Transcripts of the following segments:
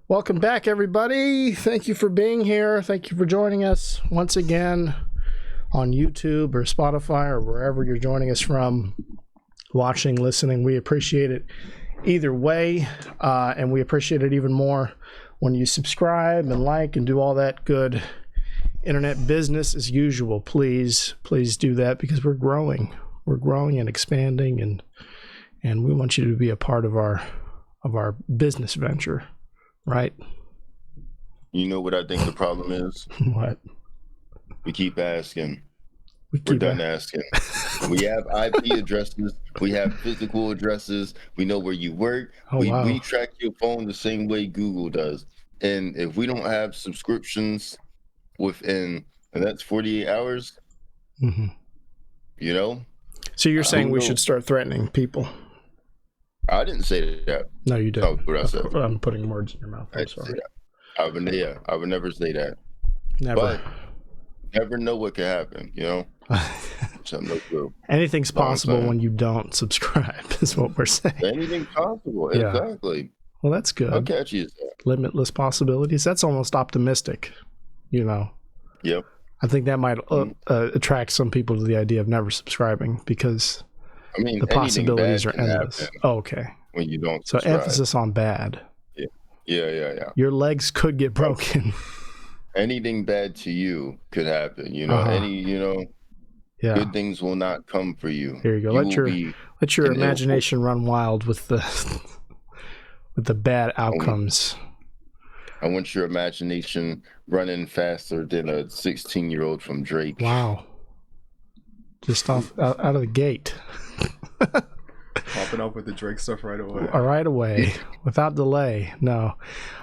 Welcome back, everybody. Thank you for being here. Thank you for joining us once again on YouTube or Spotify or wherever you're joining us from, watching, listening. We appreciate it either way, and we appreciate it even more when you subscribe and like and do all that good internet business as usual. Please do that, because we're growing and expanding, and we want you to be a part of our business venture. Right. You know what I think the problem is? What? We keep asking. We're done asking. We have IP addresses. We have physical addresses. We know where you work. We track your phone the same way Google does. And if we don't have subscriptions within, and that's 48 hours, you know? So you're saying we should start threatening people? I didn't say that. No, you didn't. Oh, what I said. I'm putting words in your mouth. I'm sorry. I would never say that. Never. But never know what could happen, you know? Anything's possible when you don't subscribe, is what we're saying. Anything's possible, yeah. Exactly. Well, that's good. How catchy is that? Limitless possibilities. That's almost optimistic, you know? Yep. I think that might attract some people to the idea of never subscribing, because the possibilities are endless. Oh, okay. When you don't subscribe. So emphasis on bad. Yeah. Your legs could get broken. Anything bad to you could happen. You know, good things will not come for you. Here you go. Let your imagination run wild with the bad outcomes. I want your imagination running faster than a 16-year-old from Drake. Wow. Just out of the gate. Popping up with the Drake stuff right away. Right away, without delay. No,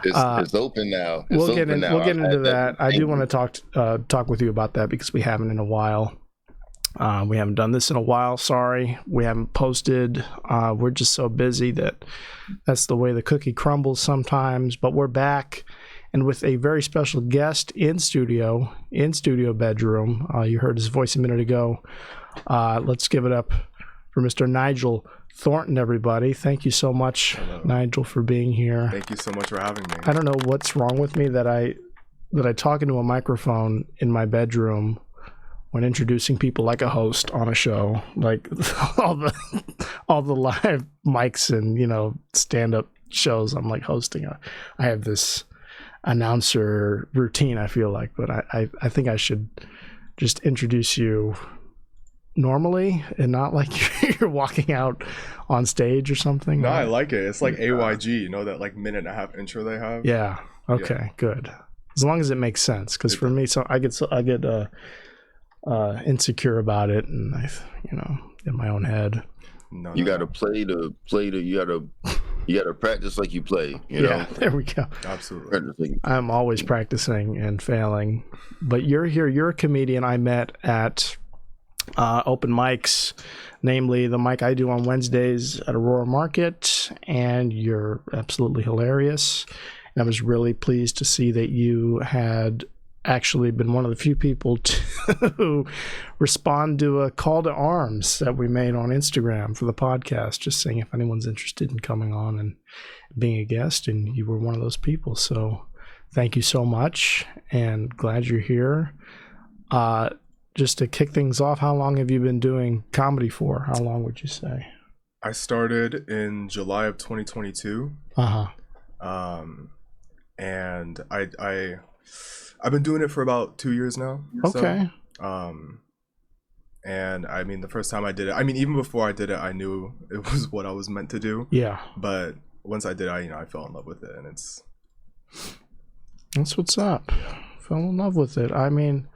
it's open now. We'll get into that. I do want to talk with you about that, because we haven't in a while. We haven't done this in a while. Sorry, we haven't posted. We're just so busy that's the way the cookie crumbles sometimes. But we're back, and with a very special guest in studio bedroom. You heard his voice a minute ago. Let's give it up for Mr. Nigel Thornton, everybody. Thank you so much, Hello. Nigel, for being here. Thank you so much for having me. I don't know what's wrong with me that I talk into a microphone in my bedroom when introducing people like a host on a show, like all the live mics and, you know, stand-up shows I'm like hosting. I have this announcer routine, I feel like, but I think I should just introduce you normally and not like you're walking out on stage or something. No, I like it. It's like AYG, you know, that like minute and a half intro they have. Yeah. Okay. Good. As long as it makes sense, because for me, so I get insecure about it, and in my own head. You gotta you gotta practice like you play. You know? There we go. Absolutely. I'm always practicing and failing, but you're here. You're a comedian I met at open mics, namely the mic I do on Wednesdays at Aurora Market, and you're absolutely hilarious. And I was really pleased to see that you had actually been one of the few people to respond to a call to arms that we made on Instagram for the podcast, just saying if anyone's interested in coming on and being a guest, and you were one of those people. So thank you so much, and glad you're here. Just to kick things off, how long have you been doing comedy for? How long would you say? I started in July of 2022. And I've been doing it for about 2 years now. Okay. And I mean, the first time I did it, even before I did it, I knew it was what I was meant to do. Yeah. But once I did, I fell in love with it, and that's what's up. Fell in love with it. I mean,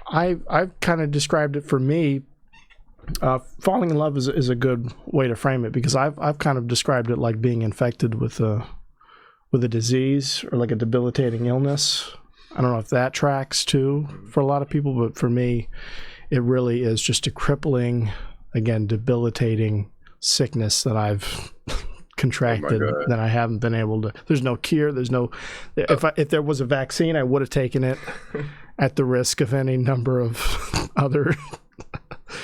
I've kind of described it for me. Falling in love is a good way to frame it, because I've kind of described it like being infected with a disease or like a debilitating illness. I don't know if that tracks too for a lot of people, but for me, it really is just a crippling, again, debilitating sickness that I've contracted that I haven't been able to. There's no cure. There's no. If there was a vaccine, I would have taken it at the risk of any number of other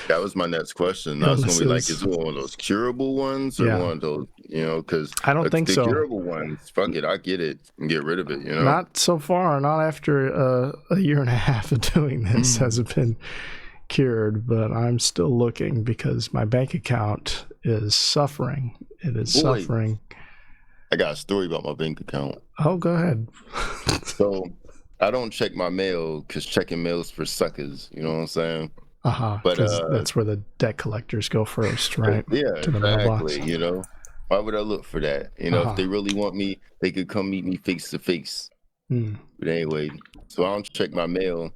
That was my next question. I was going to be like, is illnesses. it one of those curable ones or Yeah. one of those, because I don't think the so. curable ones, fuck it, I get it and get rid of it, Not so far. Not after a year and a half of doing this has it been cured, but I'm still looking because my bank account is suffering. It is suffering. I got a story about my bank account. Oh, go ahead. So I don't check my mail because checking mail's for suckers. You know what I'm saying? But that's where the debt collectors go first, right? Yeah, to the mailbox. exactly. Why would I look for that? If they really want me, they could come meet me face to face. But anyway, so I don't check my mail.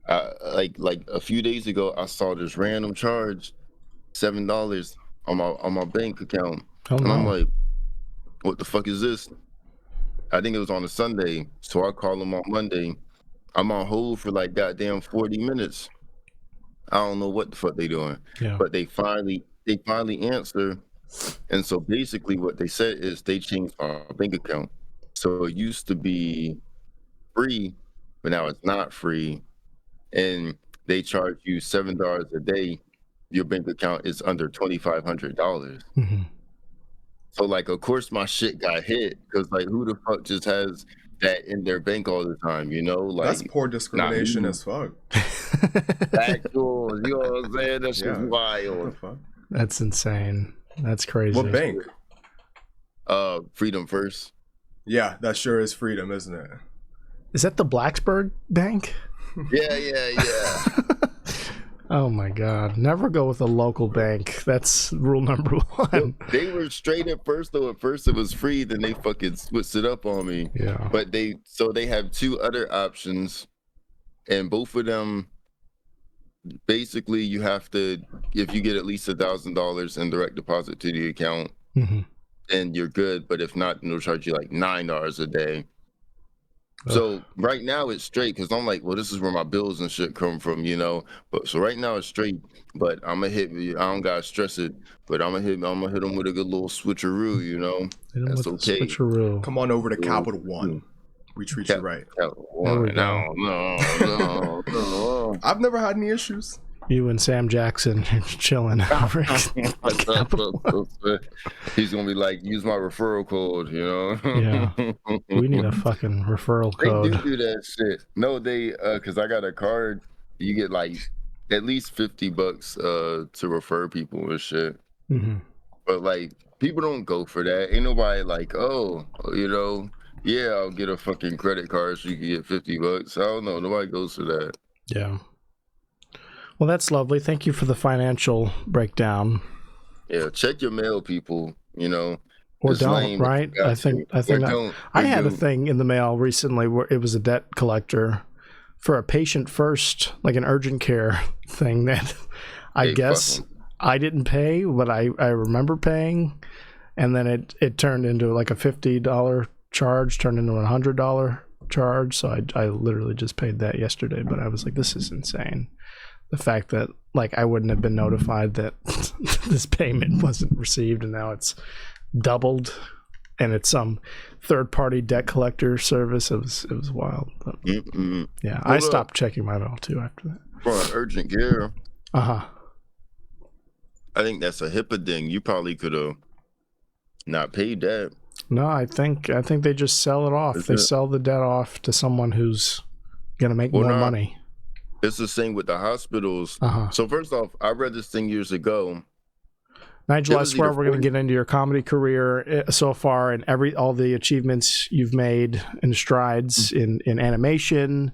Like a few days ago, I saw this random charge, $7 on my bank account, and I'm like, what the fuck is this? I think it was on a Sunday, so I call them on Monday. I'm on hold for like goddamn 40 minutes. I don't know what the fuck they doing, but they finally answer. And so basically what they said is they changed our bank account. So it used to be free, but now it's not free. And they charge you $7 a day. Your bank account is under $2,500. So like, of course my shit got hit because like, who the fuck just has that in their bank all the time? Like that's poor discrimination as fuck. Actual, you know what I'm saying? That's just wild. What the fuck? That's insane. That's crazy. What bank? Freedom First. Yeah, that sure is Freedom, isn't it? Is that the Blacksburg Bank? Yeah. Oh my God. Never go with a local bank. That's rule number one. They were straight at first, though. At first it was free, then they fucking switched it up on me. Yeah. But they have two other options, and both of them, basically, you have to, if you get at least $1,000 in direct deposit to the account, then you're good. But if not, then they'll charge you like $9 a day. So right now it's straight because I'm like, well, this is where my bills and shit come from, But so right now it's straight, but I'm gonna hit. I don't gotta stress it, but I'm gonna hit them with a good little switcheroo, That's okay. Switcheroo. Come on over to Capital One. We treat you right. No. I've never had any issues. You and Sam Jackson chilling. He's gonna be like, use my referral code, Yeah, we need a fucking referral code. They do that shit. No, they because I got a card. You get like at least $50 to refer people and shit. But like people don't go for that. Ain't nobody like, I'll get a fucking credit card so you can get $50. I don't know. Nobody goes for that. Yeah. Well, that's lovely. Thank you for the financial breakdown. Yeah, check your mail, people. Or don't, right? I think I had a thing in the mail recently where it was a debt collector for a patient first, like an urgent care thing that I guess I didn't pay, but I remember paying, and then it turned into like a $50 charge, turned into a $100 charge. So I literally just paid that yesterday, but I was like, this is insane. The fact that like I wouldn't have been notified that this payment wasn't received, and now it's doubled, and it's some third-party debt collector service. It was wild. But, yeah, I stopped checking my mail too after that. For an urgent care. I think that's a HIPAA thing. You probably could have not paid that. No, I think they just sell it off. They sell the debt off to someone who's gonna make more money. It's the same with the hospitals. So first off, I read this thing years ago. Nigel, I swear we're going to get into your comedy career so far and all the achievements you've made and strides in animation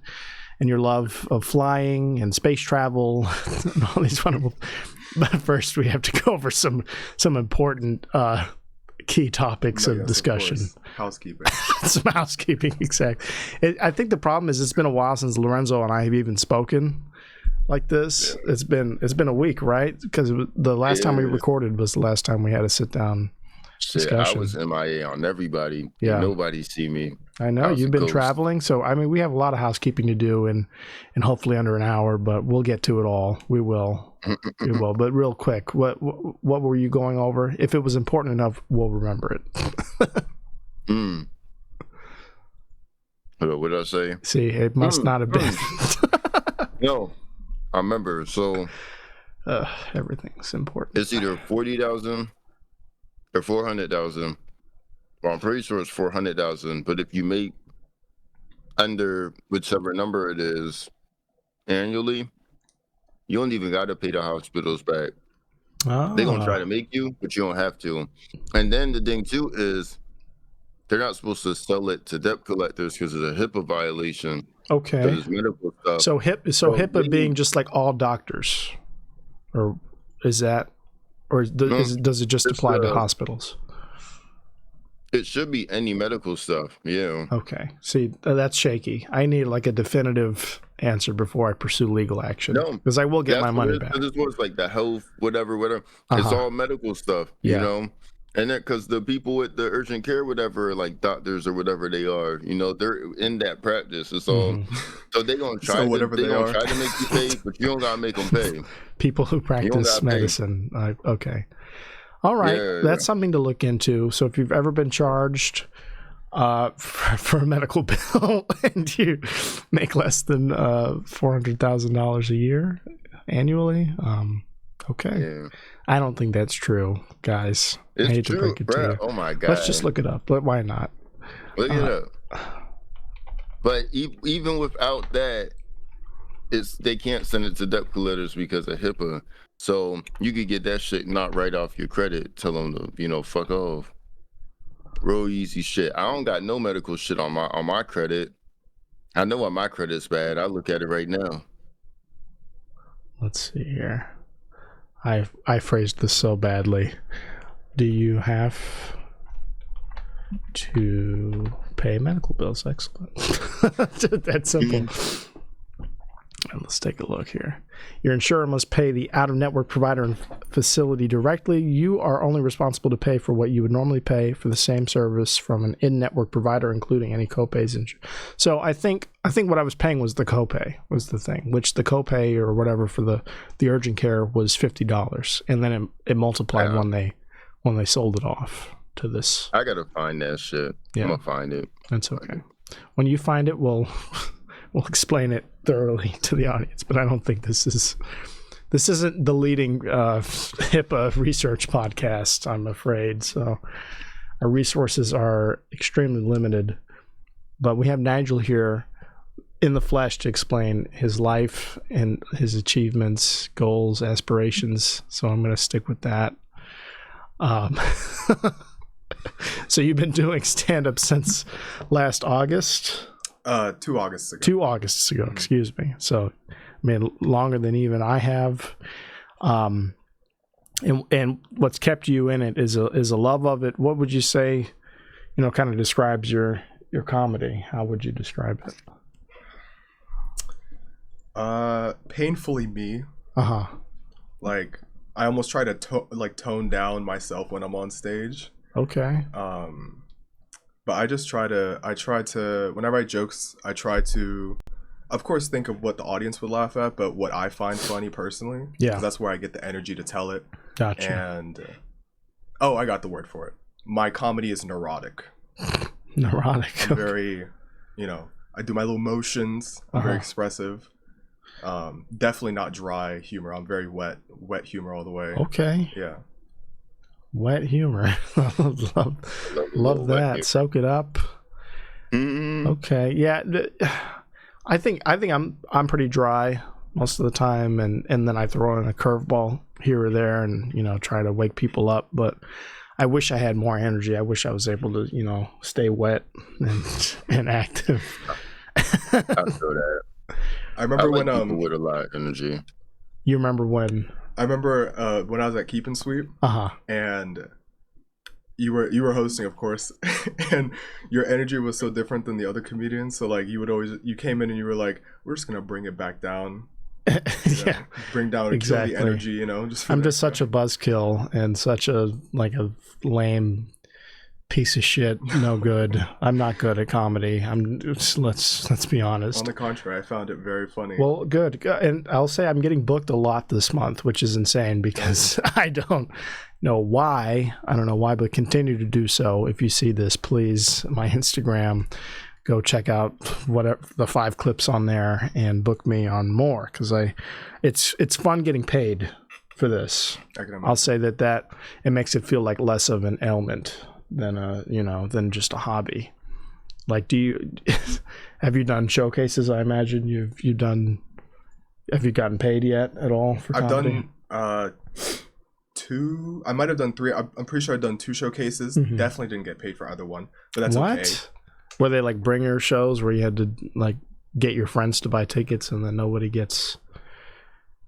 and your love of flying and space travel and all these wonderful. But first, we have to go over some important key topics of discussion. Of housekeeping. Some housekeeping, exactly. I think the problem is it's been a while since Lorenzo and I have even spoken like this. Yeah. It's been a week, right? Because the last time we recorded was the last time we had a sit down discussion. I was MIA on everybody. Yeah, nobody see me. I know you've been traveling, so I mean we have a lot of housekeeping to do, and hopefully under an hour, but we'll get to it all. We will. We will. But real quick, what were you going over? If it was important enough, we'll remember it. What did I say? See, it must not have been. No, I remember. So Everything's important. It's either 40,000 or 400,000. Well, I'm pretty sure it's 400,000. But if you make under whichever number it is annually, you don't even got to pay the hospitals back. They're gonna try to make you, but you don't have to. And then the thing too is they're not supposed to sell it to debt collectors because of the HIPAA violation. Okay. Because it's medical stuff. So HIPAA being just like all doctors, or is that, or does it just apply to hospitals? It should be any medical stuff. Yeah. Okay. See, that's shaky. I need like a definitive answer before I pursue legal action. No, because I will get my money back. This was like the health, whatever. It's all medical stuff, you know. And then because the people with the urgent care, whatever, like doctors or whatever they are, you know, they're in that practice. It's all so they're gonna try. Try to make you pay, but you don't gotta make them pay. People who practice medicine. Okay. All right, that's something to look into. So if you've ever been charged for a medical bill and you make less than $400,000 a year annually, okay. Yeah. I don't think that's true, guys. It's I hate true, to break it to you. Oh my God. Let's just look it up. But why not? Look it up. But even without that, they can't send it to debt collectors because of HIPAA. So you could get that shit knocked right off your credit. Tell them to, you know, fuck off. Real easy shit. I don't got no medical shit on my credit. I know why my credit's bad. I look at it right now. Let's see here. I phrased this so badly. Do you have to pay medical bills? Excellent. That's simple. And let's take a look here. Your insurer must pay the out-of-network provider and facility directly. You are only responsible to pay for what you would normally pay for the same service from an in-network provider, including any copays. So I think what I was paying was the copay was the thing, which the copay or whatever for the urgent care was $50, and then it multiplied when they sold it off to this. I gotta find that shit. Yeah. I'm gonna find it. That's okay. When you find it, we'll explain it thoroughly to the audience, but I don't think this isn't the leading HIPAA research podcast, I'm afraid. So our resources are extremely limited, but we have Nigel here in the flesh to explain his life and his achievements, goals, aspirations. So I'm going to stick with that. So you've been doing stand-up since last August? 2 Augusts ago. 2 Augusts ago, excuse me. So, I mean, longer than even I have. And what's kept you in it is a love of it. What would you say, you know, kind of describes your comedy? How would you describe it? Painfully me. Like, I almost try to tone down myself when I'm on stage. Okay. But I try to, whenever I jokes, I try to, of course, think of what the audience would laugh at, but what I find funny personally. Yeah. 'Cause that's where I get the energy to tell it. Gotcha. And, I got the word for it. My comedy is neurotic. Neurotic. I'm very, I do my little motions. I'm very expressive. Definitely not dry humor. I'm very wet humor all the way. Okay. Yeah. Wet humor. love that. Soak it up. Okay. Yeah. I think I'm pretty dry most of the time, and then I throw in a curveball here or there, and try to wake people up. But I wish I had more energy. I wish I was able to stay wet and active. I feel that. I remember when people with a lot of energy. You remember when? I remember when I was at Keep and Sweep, and you were hosting, of course, and your energy was so different than the other comedians. So like you came in and you were like, we're just gonna bring it back down. Yeah, bring down exactly the energy. I'm just such a buzzkill and such a lame piece of shit. No good. I'm not good at comedy. Let's be honest. On the contrary, I found it very funny. Well, good. And I'll say I'm getting booked a lot this month, which is insane because I don't know why. I don't know why, but continue to do so. If you see this, please, my Instagram, go check out whatever the 5 clips on there and book me on more, because it's fun getting paid for this. I'll say that it makes it feel like less of an ailment than just a hobby. Like, have you done showcases? I imagine you've done. Have you gotten paid yet at all for comedy? I've done 2. I might have done 3. I'm pretty sure I've done 2 showcases. Definitely didn't get paid for either one, but that's okay. Were they like bringer shows where you had to like get your friends to buy tickets and then nobody gets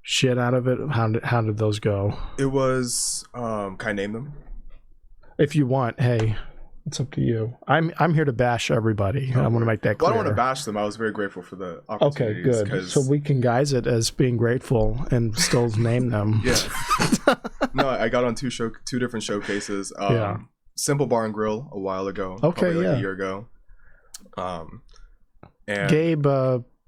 shit out of it? How did those go? It was can I name them? If you want, hey, it's up to you. I'm here to bash everybody. I want to make that clear. Well, I don't want to bash them. I was very grateful for the opportunity. Okay, good. So we can guise it as being grateful and still name them. Yeah. No, I got on 2 different showcases. Simple Bar and Grill a while ago. Okay, like a year ago. And Gabe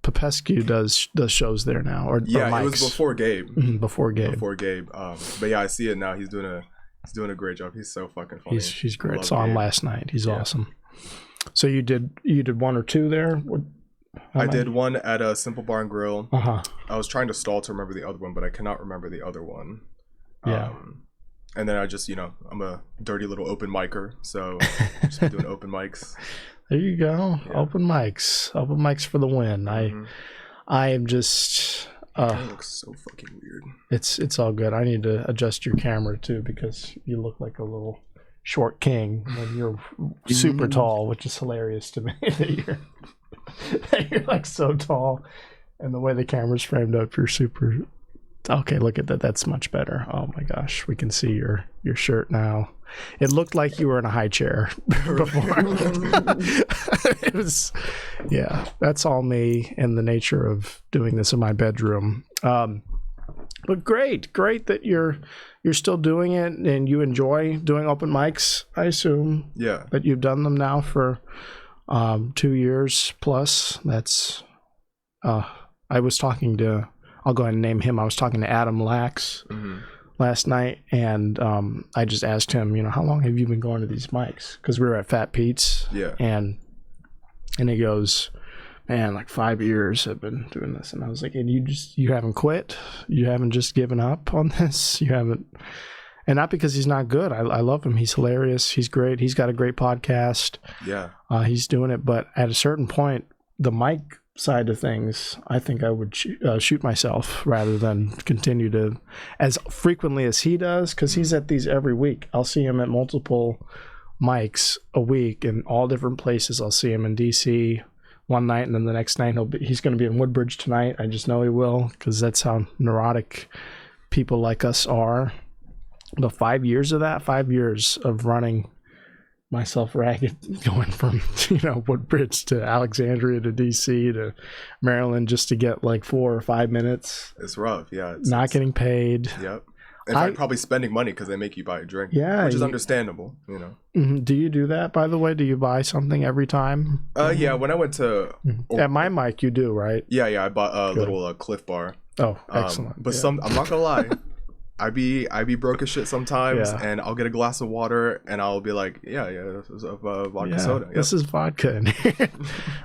Popescu does shows there now, or it was before Gabe. Before Gabe. But yeah, I see it now. He's doing a great job. He's so fucking funny. He's great. Saw him last night. He's awesome. So you did 1 or 2 there? I did one at a Simple Bar and Grill. I was trying to stall to remember the other one, but I cannot remember the other one. And then I just, I'm a dirty little open micer, so just been doing open mics. There you go. Yeah. Open mics for the win. I am just that looks so fucking weird. It's all good. I need to adjust your camera too, because you look like a little short king when you're super tall, which is hilarious to me that you're like so tall, and the way the camera's framed up, you're super. Okay, look at that. That's much better. Oh my gosh, we can see your shirt now. It looked like you were in a high chair before. It was, that's all me and the nature of doing this in my bedroom. But great that you're still doing it and you enjoy doing open mics, I assume. Yeah. That you've done them now for 2 years plus. That's, I was talking to, I'll go ahead and name him. I was talking to Adam Lax last night, and I just asked him, how long have you been going to these mics? Because we were at Fat Pete's, and he goes, man, like 5 years I've been doing this. And I was like, and you haven't quit? You haven't just given up on this? You haven't? And not because he's not good. I love him. He's hilarious. He's great. He's got a great podcast. Yeah. He's doing it. But at a certain point, the mic side of things, I think I would shoot myself rather than continue to as frequently as he does, because he's at these every week. I'll see him at multiple mics a week in all different places. I'll see him in DC one night, and then the next night he's going to be in Woodbridge tonight. I just know he will, because that's how neurotic people like us are. But 5 years of that, 5 years of running myself ragged, going from Woodbridge to Alexandria to DC to Maryland just to get like 4 or 5 minutes. It's rough. Yeah, it's not getting paid. Yep. In fact, probably spending money because they make you buy a drink. Yeah, which is understandable. Do you do that, by the way? Do you buy something every time? Yeah. When I went to at my mic, you do, right? Yeah. I bought a little Cliff Bar. Oh, excellent. But I'm not gonna lie. I be broke as shit sometimes, and I'll get a glass of water, and I'll be like, this is a vodka soda. Yep. This is vodka in here.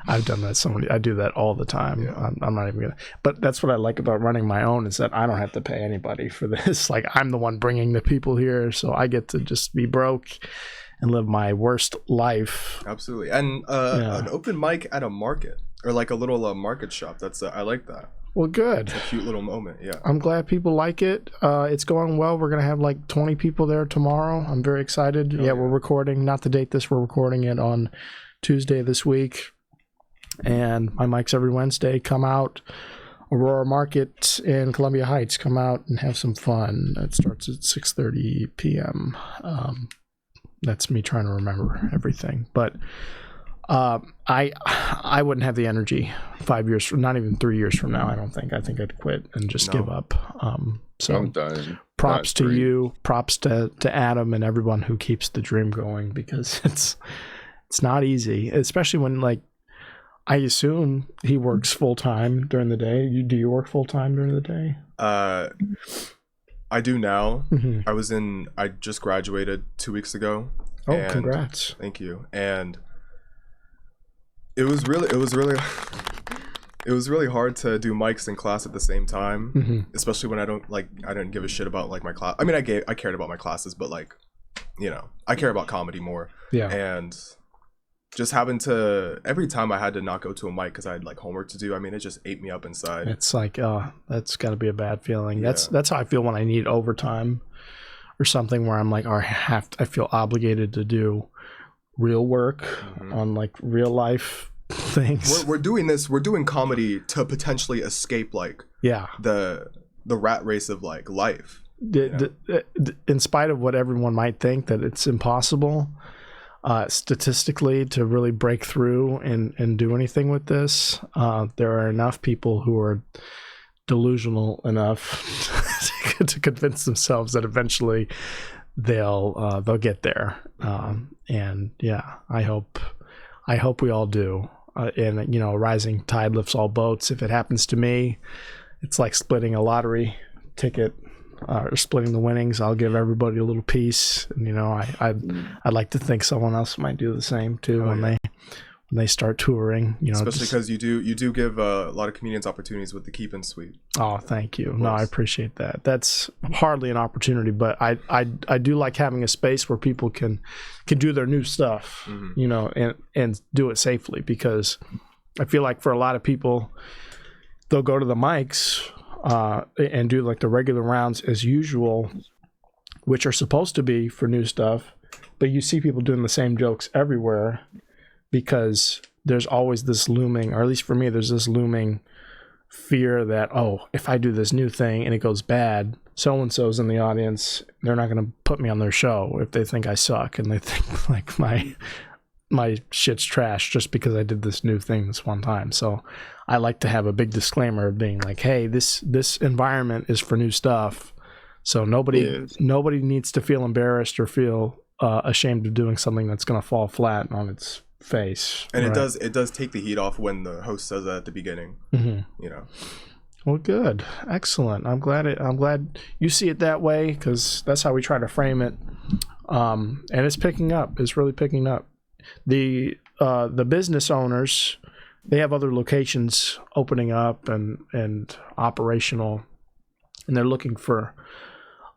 I've done that I do that all the time. Yeah. I'm not even gonna. But that's what I like about running my own, is that I don't have to pay anybody for this. Like, I'm the one bringing the people here, so I get to just be broke and live my worst life. Absolutely. And an open mic at a market, or like a little market shop. That's I like that. Well, good. It's a cute little moment, yeah. I'm glad people like it. It's going well. We're going to have like 20 people there tomorrow. I'm very excited. We're recording, not to date this, we're recording it on Tuesday this week. And my mics every Wednesday. Come out. Aurora Market in Columbia Heights. Come out and have some fun. It starts at 6:30 p.m. That's me trying to remember everything. But I wouldn't have the energy 5 years from, not even 3 years from now. I don't think. I think I'd quit and just give up. So I'm done. Props to you. Props to Adam and everyone who keeps the dream going, because it's not easy, especially when, like, I assume he works full time during the day. Do you work full time during the day? I do now. I just graduated 2 weeks ago. Oh, congrats! Thank you. And it was really it was really hard to do mics in class at the same time, especially when I didn't give a shit about like my class. I mean, I cared about my classes, but like, you know, I care about comedy more. Yeah. And just having to, every time I had to not go to a mic because I had like homework to do, I mean, it just ate me up inside. It's like, that's got to be a bad feeling. Yeah. That's how I feel when I need overtime or something where I'm like, I feel obligated to do real work on like real life things. We're doing comedy to potentially escape like the rat race of like life. In spite of what everyone might think that it's impossible statistically to really break through and do anything with this, there are enough people who are delusional enough to convince themselves that eventually they'll get there. And yeah, I hope we all do. And you know, rising tide lifts all boats. If it happens to me, it's like splitting a lottery ticket or splitting the winnings. I'll give everybody a little piece. And you know, I'd like to think someone else might do the same too when they start touring. You know, especially because you do give a lot of comedians opportunities with the Keep In Suite. Oh, thank you. No, I appreciate that. That's hardly an opportunity, but I do like having a space where people can do their new stuff, you know, and do it safely, because I feel like for a lot of people, they'll go to the mics and do like the regular rounds as usual, which are supposed to be for new stuff, but you see people doing the same jokes everywhere because there's always this looming, or at least for me, there's this looming fear that, oh, if I do this new thing and it goes bad, so-and-so's in the audience, they're not going to put me on their show if they think I suck and they think like my shit's trash just because I did this new thing this one time. So I like to have a big disclaimer of being like, hey, this environment is for new stuff. So nobody needs to feel embarrassed or feel ashamed of doing something that's going to fall flat on its face. And right? it does take the heat off when the host says that at the beginning. You know. Well, good, excellent. I'm glad you see it that way, because that's how we try to frame it. And it's picking up. It's really picking up. The business owners, they have other locations opening up and operational, and they're looking for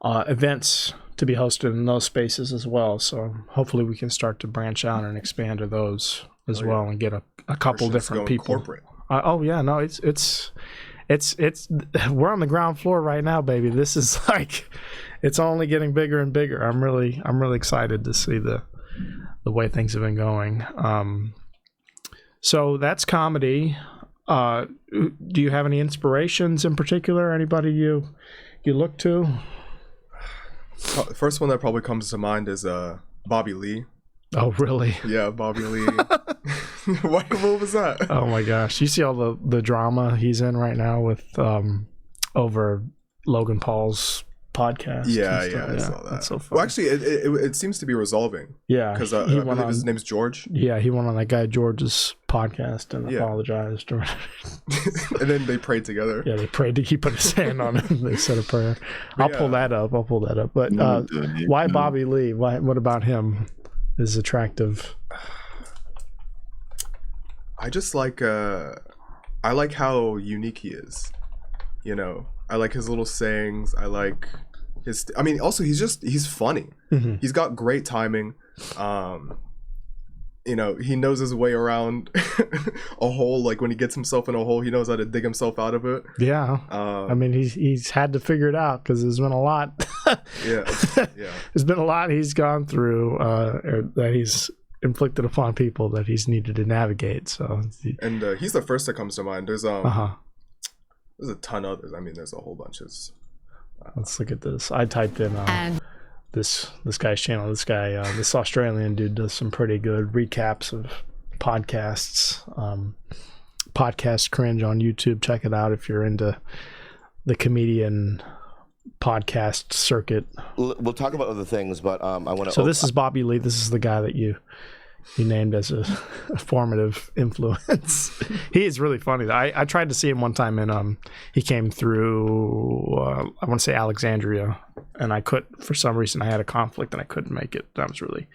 events to be hosted in those spaces as well. So hopefully we can start to branch out and expand to those as well, and get a couple different people. Corporate. It's we're on the ground floor right now, baby. This is like, it's only getting bigger and bigger. I'm really excited to see the way things have been going. So that's comedy. Do you have any inspirations in particular? Anybody you look to? The first one that probably comes to mind is Bobby Lee. Oh, really? Yeah, Bobby Lee. What was that? Oh my gosh! You see all the drama he's in right now with over Logan Paul's podcast. Yeah, I saw that. That's so funny. Well, actually, it seems to be resolving. Yeah, because I believe his name's George. Yeah, he went on that guy George's podcast and apologized. And then they prayed together. Yeah, they prayed to keep put his hand on him. They said a prayer. I'll pull that up. But why Bobby Lee? What about him is attractive? I just like I like how unique he is. You know, I like his little sayings. I like his. I mean, also he's funny. He's got great timing. You know, he knows his way around a hole. Like when he gets himself in a hole, he knows how to dig himself out of it. Yeah. I mean, he's had to figure it out because there's been a lot. Yeah. There's been a lot he's gone through that he's inflicted upon people that he's needed to navigate. So. And he's the first that comes to mind. There's there's a ton of others. I mean, there's a whole bunch. Let's look at this. I typed in this guy's channel. This Australian dude does some pretty good recaps of podcasts. Podcast Cringe on YouTube. Check it out if you're into the comedian podcast circuit. We'll talk about other things, but I want to. So this is Bobby Lee. This is the guy that you named as a formative influence. He is really funny. I tried to see him one time, and he came through I want to say Alexandria, and I couldn't, for some reason I had a conflict and I couldn't make it. That was really,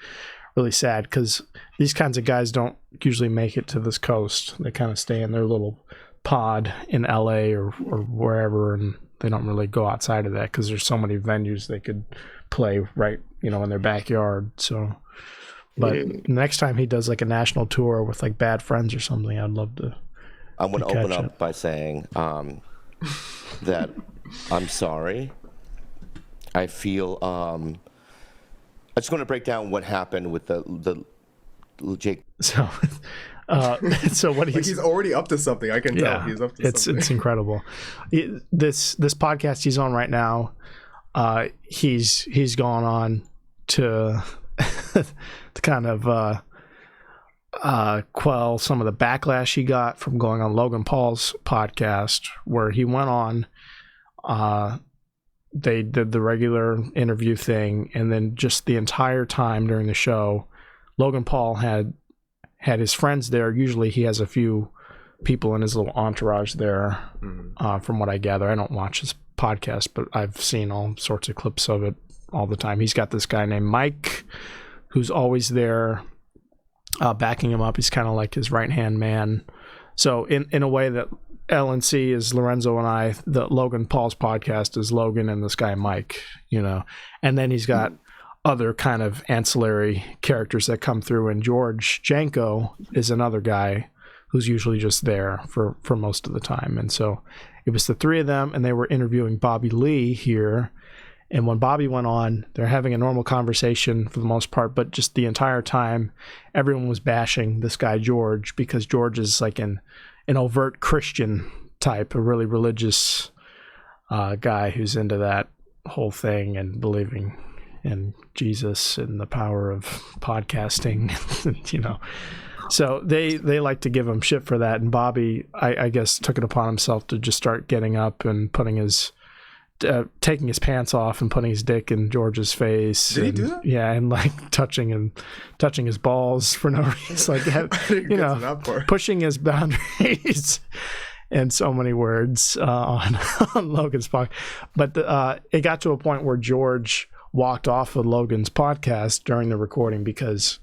really sad, because these kinds of guys don't usually make it to this coast. They kind of stay in their little pod in LA or wherever, and they don't really go outside of that because there's so many venues they could play right, in their backyard. So, but next time he does like a national tour with like Bad Friends or something, I'd love to. I want to open up by saying that I'm sorry. I feel I just want to break down what happened with the Jake. So what he's already up to something. I can tell he's up to something. It's incredible. This podcast he's on right now, he's gone on to to kind of quell some of the backlash he got from going on Logan Paul's podcast, where he went on. They did the regular interview thing, and then just the entire time during the show, Logan Paul had his friends there. Usually he has a few people in his little entourage there, from what I gather. I don't watch his podcast, but I've seen all sorts of clips of it all the time. He's got this guy named Mike who's always there backing him up. He's kind of like his right-hand man. So in a way that LNC is Lorenzo and I, the Logan Paul's podcast is Logan and this guy Mike, and then he's got other kind of ancillary characters that come through, and George Janko is another guy who's usually just there for most of the time. And so it was the three of them, and they were interviewing Bobby Lee here. And when Bobby went on, they're having a normal conversation for the most part, but just the entire time everyone was bashing this guy George, because George is like an overt Christian type, a really religious guy who's into that whole thing and believing in Jesus and the power of podcasting, So they like to give him shit for that. And Bobby, I guess, took it upon himself to just start getting up and putting taking his pants off and putting his dick in George's face. Did he do that? Yeah, and like touching his balls for no reason, like pushing his boundaries in so many words on Logan's podcast. But it got to a point where George walked off of Logan's podcast during the recording because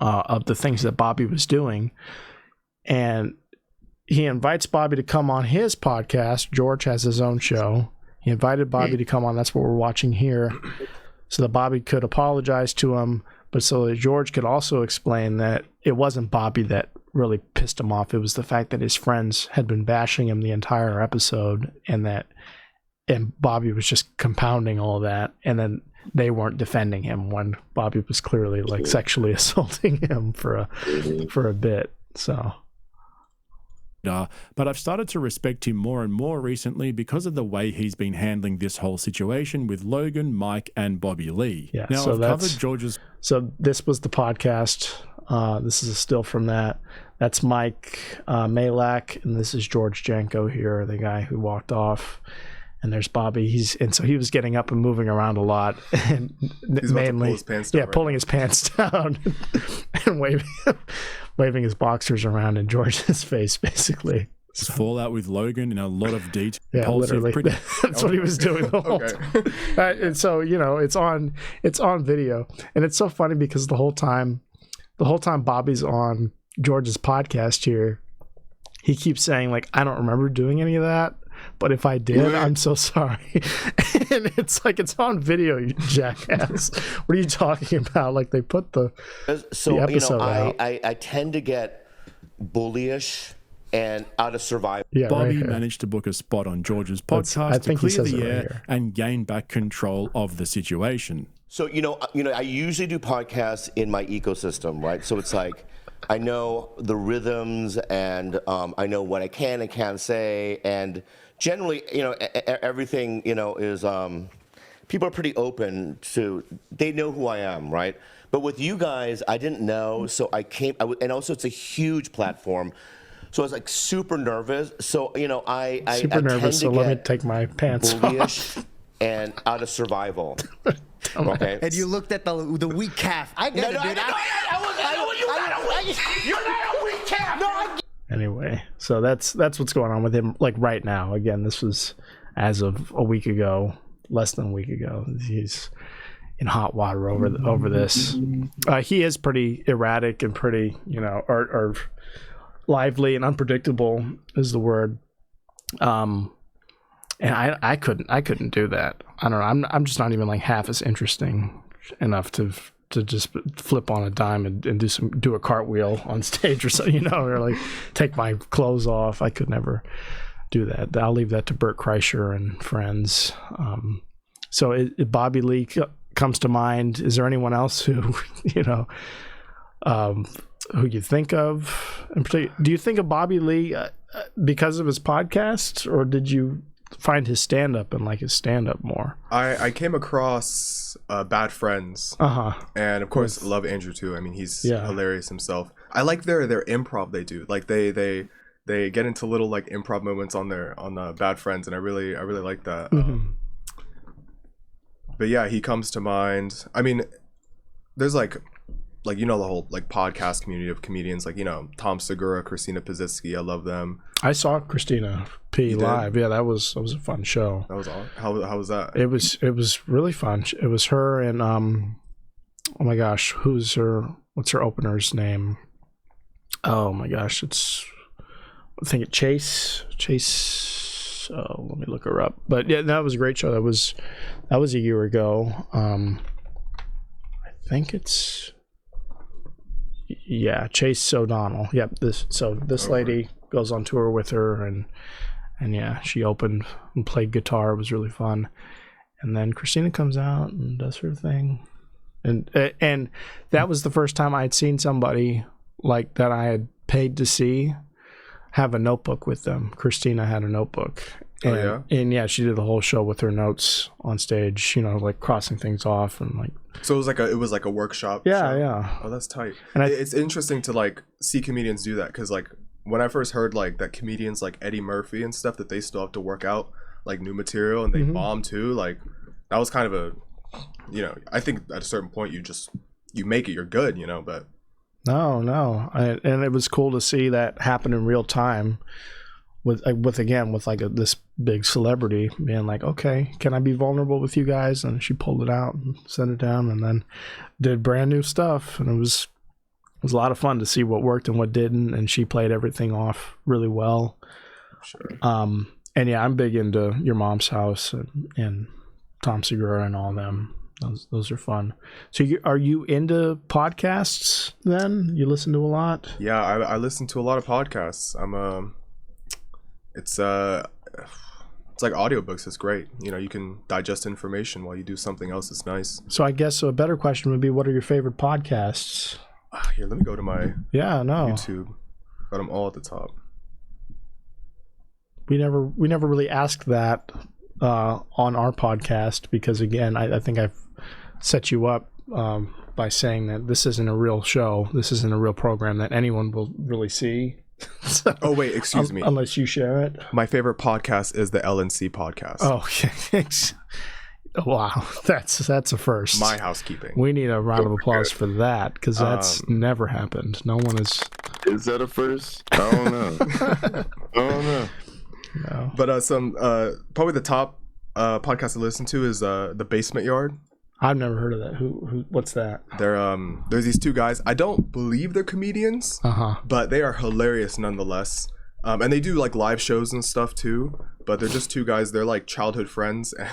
of the things that Bobby was doing, and he invites Bobby to come on his podcast. George has his own show. He invited Bobby to come on. That's what we're watching here, so that Bobby could apologize to him, but so that George could also explain that it wasn't Bobby that really pissed him off. It was the fact that his friends had been bashing him the entire episode, and Bobby was just compounding all that, and then they weren't defending him when Bobby was clearly like sexually assaulting him for a bit. So. But I've started to respect him more and more recently because of the way he's been handling this whole situation with Logan, Mike, and Bobby Lee. Yeah, now, I've covered George's... So this was the podcast. This is a still from that. That's Mike Malak, and this is George Janko here, the guy who walked off. And there's Bobby. So he was getting up and moving around a lot, and he's mainly pulling his pants down and waving his boxers around in George's face, basically. So. Fallout with Logan in a lot of detail. Yeah, literally. That's what he was doing the whole time. And so it's on video, and it's so funny because the whole time Bobby's on George's podcast here, he keeps saying like, "I don't remember doing any of that. But if I did, I'm so sorry." And it's like, it's on video, you jackass. What are you talking about? Like, they put the episode out. I tend to get bullyish and out of survival. Yeah, Bobby managed to book a spot on George's podcast to clear the air and gain back control of the situation. So, I usually do podcasts in my ecosystem, right? So it's like, I know the rhythms, and I know what I can and can't say, and generally, everything, is people are pretty open to. They know who I am, right? But with you guys, I didn't know, so and also it's a huge platform, so I was like super nervous. So I super nervous. So let me take my pants off. And out of survival. Okay. And you looked at the weak calf. I get it, dude. You're not a weak calf. No. Anyway, so that's what's going on with him. Like right now, again, this was as of a week ago, less than a week ago. He's in hot water over this. He is pretty erratic and pretty, or lively and unpredictable is the word. And I couldn't do that. I don't know. I'm just not even like half as interesting enough to just flip on a dime and do a cartwheel on stage or something, or like take my clothes off. I could never do that. I'll leave that to Bert Kreischer and friends. So Bobby Lee comes to mind. Is there anyone else who who you think of in particular? Do you think of Bobby Lee because of his podcast, or did you find his stand-up and like his stand-up more? I came across Bad Friends, and of course love Andrew too. I mean, he's hilarious himself. I like their improv they do. Like they get into little like improv moments on Bad Friends, and I really like that. But yeah, he comes to mind. I mean, there's like the whole like podcast community of comedians, like Tom Segura, Christina Pazitsky. I love them. I saw Christina P live. Yeah, that was a fun show. That was all. How was that? It was really fun. It was her and oh my gosh, what's her opener's name? Oh my gosh, I think it's Chase. Oh, let me look her up. But yeah, that was a great show. That was a year ago. I think it's Chase O'Donnell. Yep. This lady goes on tour with her, and yeah, she opened and played guitar. It was really fun. And then Christina comes out and does her thing, and that was the first time I had seen somebody like that I had paid to see have a notebook with them. Christina had a notebook. And she did the whole show with her notes on stage, like crossing things off and like. So it was like a workshop. Yeah, show? Yeah. Oh, that's tight. And it's interesting to like see comedians do that, because like when I first heard like that comedians like Eddie Murphy and stuff, that they still have to work out like new material and they bomb too. Like that was kind of a, I think at a certain point you make it, you're good, but. No. And it was cool to see that happen in real time with this big celebrity being like, okay, can I be vulnerable with you guys? And she pulled it out and sent it down and then did brand new stuff. And it was a lot of fun to see what worked and what didn't. And she played everything off really well. Sure. And yeah, I'm big into Your Mom's House and Tom Segura and all them. Those are fun. So are you into podcasts then? You listen to a lot? Yeah, I listen to a lot of podcasts. It's like audiobooks. It's great. You can digest information while you do something else. It's nice. So I guess a better question would be, what are your favorite podcasts? Here, let me go to my YouTube. Got them all at the top. We never really asked that on our podcast, because again, I think I've set you up by saying that this isn't a real show. This isn't a real program that anyone will really see. So, oh wait, excuse me. Unless you share it. My favorite podcast is the LNC podcast. Oh, wow, that's a first. My housekeeping. We need a round of applause for that, because that's never happened. No one is. Is that a first? I don't know. No. But probably the top podcast I listen to is The Basement Yard. I've never heard of that. Who? What's that? There's these two guys. I don't believe they're comedians, but they are hilarious nonetheless. And they do like live shows and stuff too. But they're just two guys. They're like childhood friends, and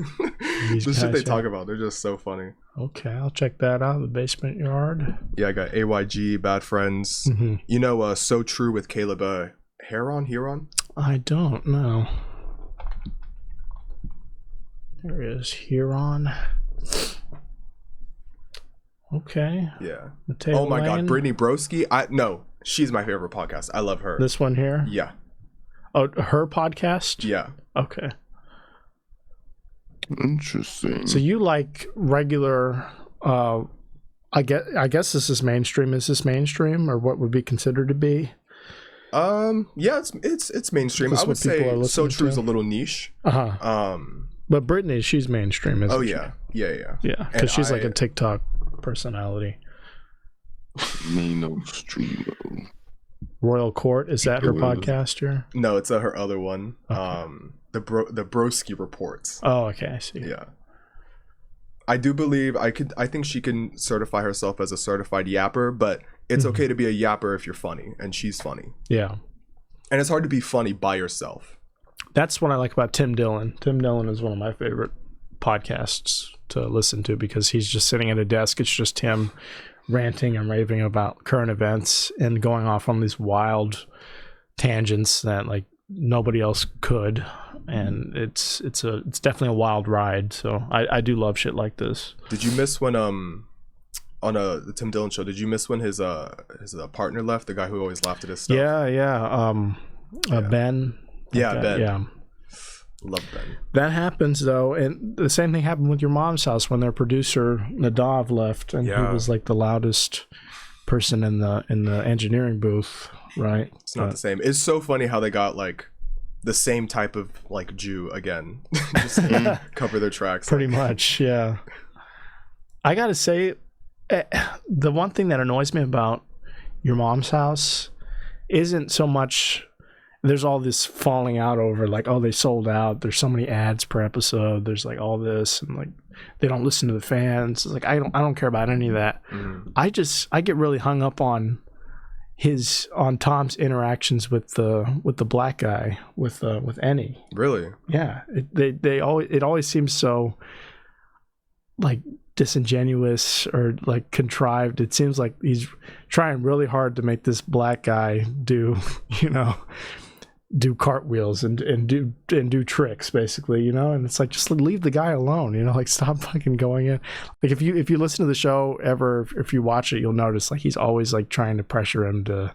the shit they talk about, they're just so funny. Okay, I'll check that out. The Basement Yard. Yeah, I got AYG, Bad Friends. So True with Caleb Huron. I don't know. There is Huron. Okay. Yeah. Mateo oh my Lane. God, Brittany Broski. She's my favorite podcast. I love her. This one here? Yeah. Oh, her podcast? Yeah. Okay. Interesting. So you like regular? I guess this is mainstream. Is this mainstream, or what would be considered to be? Yeah, it's mainstream. I would say So True is a little niche. But Brittany, she's mainstream, isn't she? Yeah. Because she's like a TikTok personality. Royal Court, is that her podcast here? No, it's her other one. Okay. The Broski Reports. Oh, okay, I see. Yeah. I do believe I think she can certify herself as a certified yapper, but it's okay to be a yapper if you're funny, and she's funny. Yeah. And it's hard to be funny by yourself. That's what I like about Tim Dillon. Tim Dillon is one of my favorite podcasts to listen to because he's just sitting at a desk. It's just him ranting and raving about current events and going off on these wild tangents that like nobody else could. And it's definitely a wild ride. So I do love shit like this. Did you miss when on the Tim Dillon show? Did you miss when his partner left? The guy who always laughed at his stuff. Yeah. Ben. Yeah, Ben. Yeah. Love Ben. That happens though, and the same thing happened with Your Mom's House when their producer Nadav left, and he was like the loudest person in the engineering booth. Right? It's not the same. It's so funny how they got like the same type of like Jew again, just cover their tracks. Pretty much, yeah. I gotta say, the one thing that annoys me about Your Mom's House isn't so much there's all this falling out over like, oh, they sold out, there's so many ads per episode, there's like all this, and like they don't listen to the fans. It's like I don't care about any of that. I get really hung up on Tom's interactions with the black guy with Annie. Really? Yeah. It always seems so like disingenuous or like contrived. It seems like he's trying really hard to make this black guy do cartwheels and do tricks basically, and it's like, just leave the guy alone, like stop fucking going in. Like if you listen to the show ever, if you watch it, you'll notice like he's always like trying to pressure him to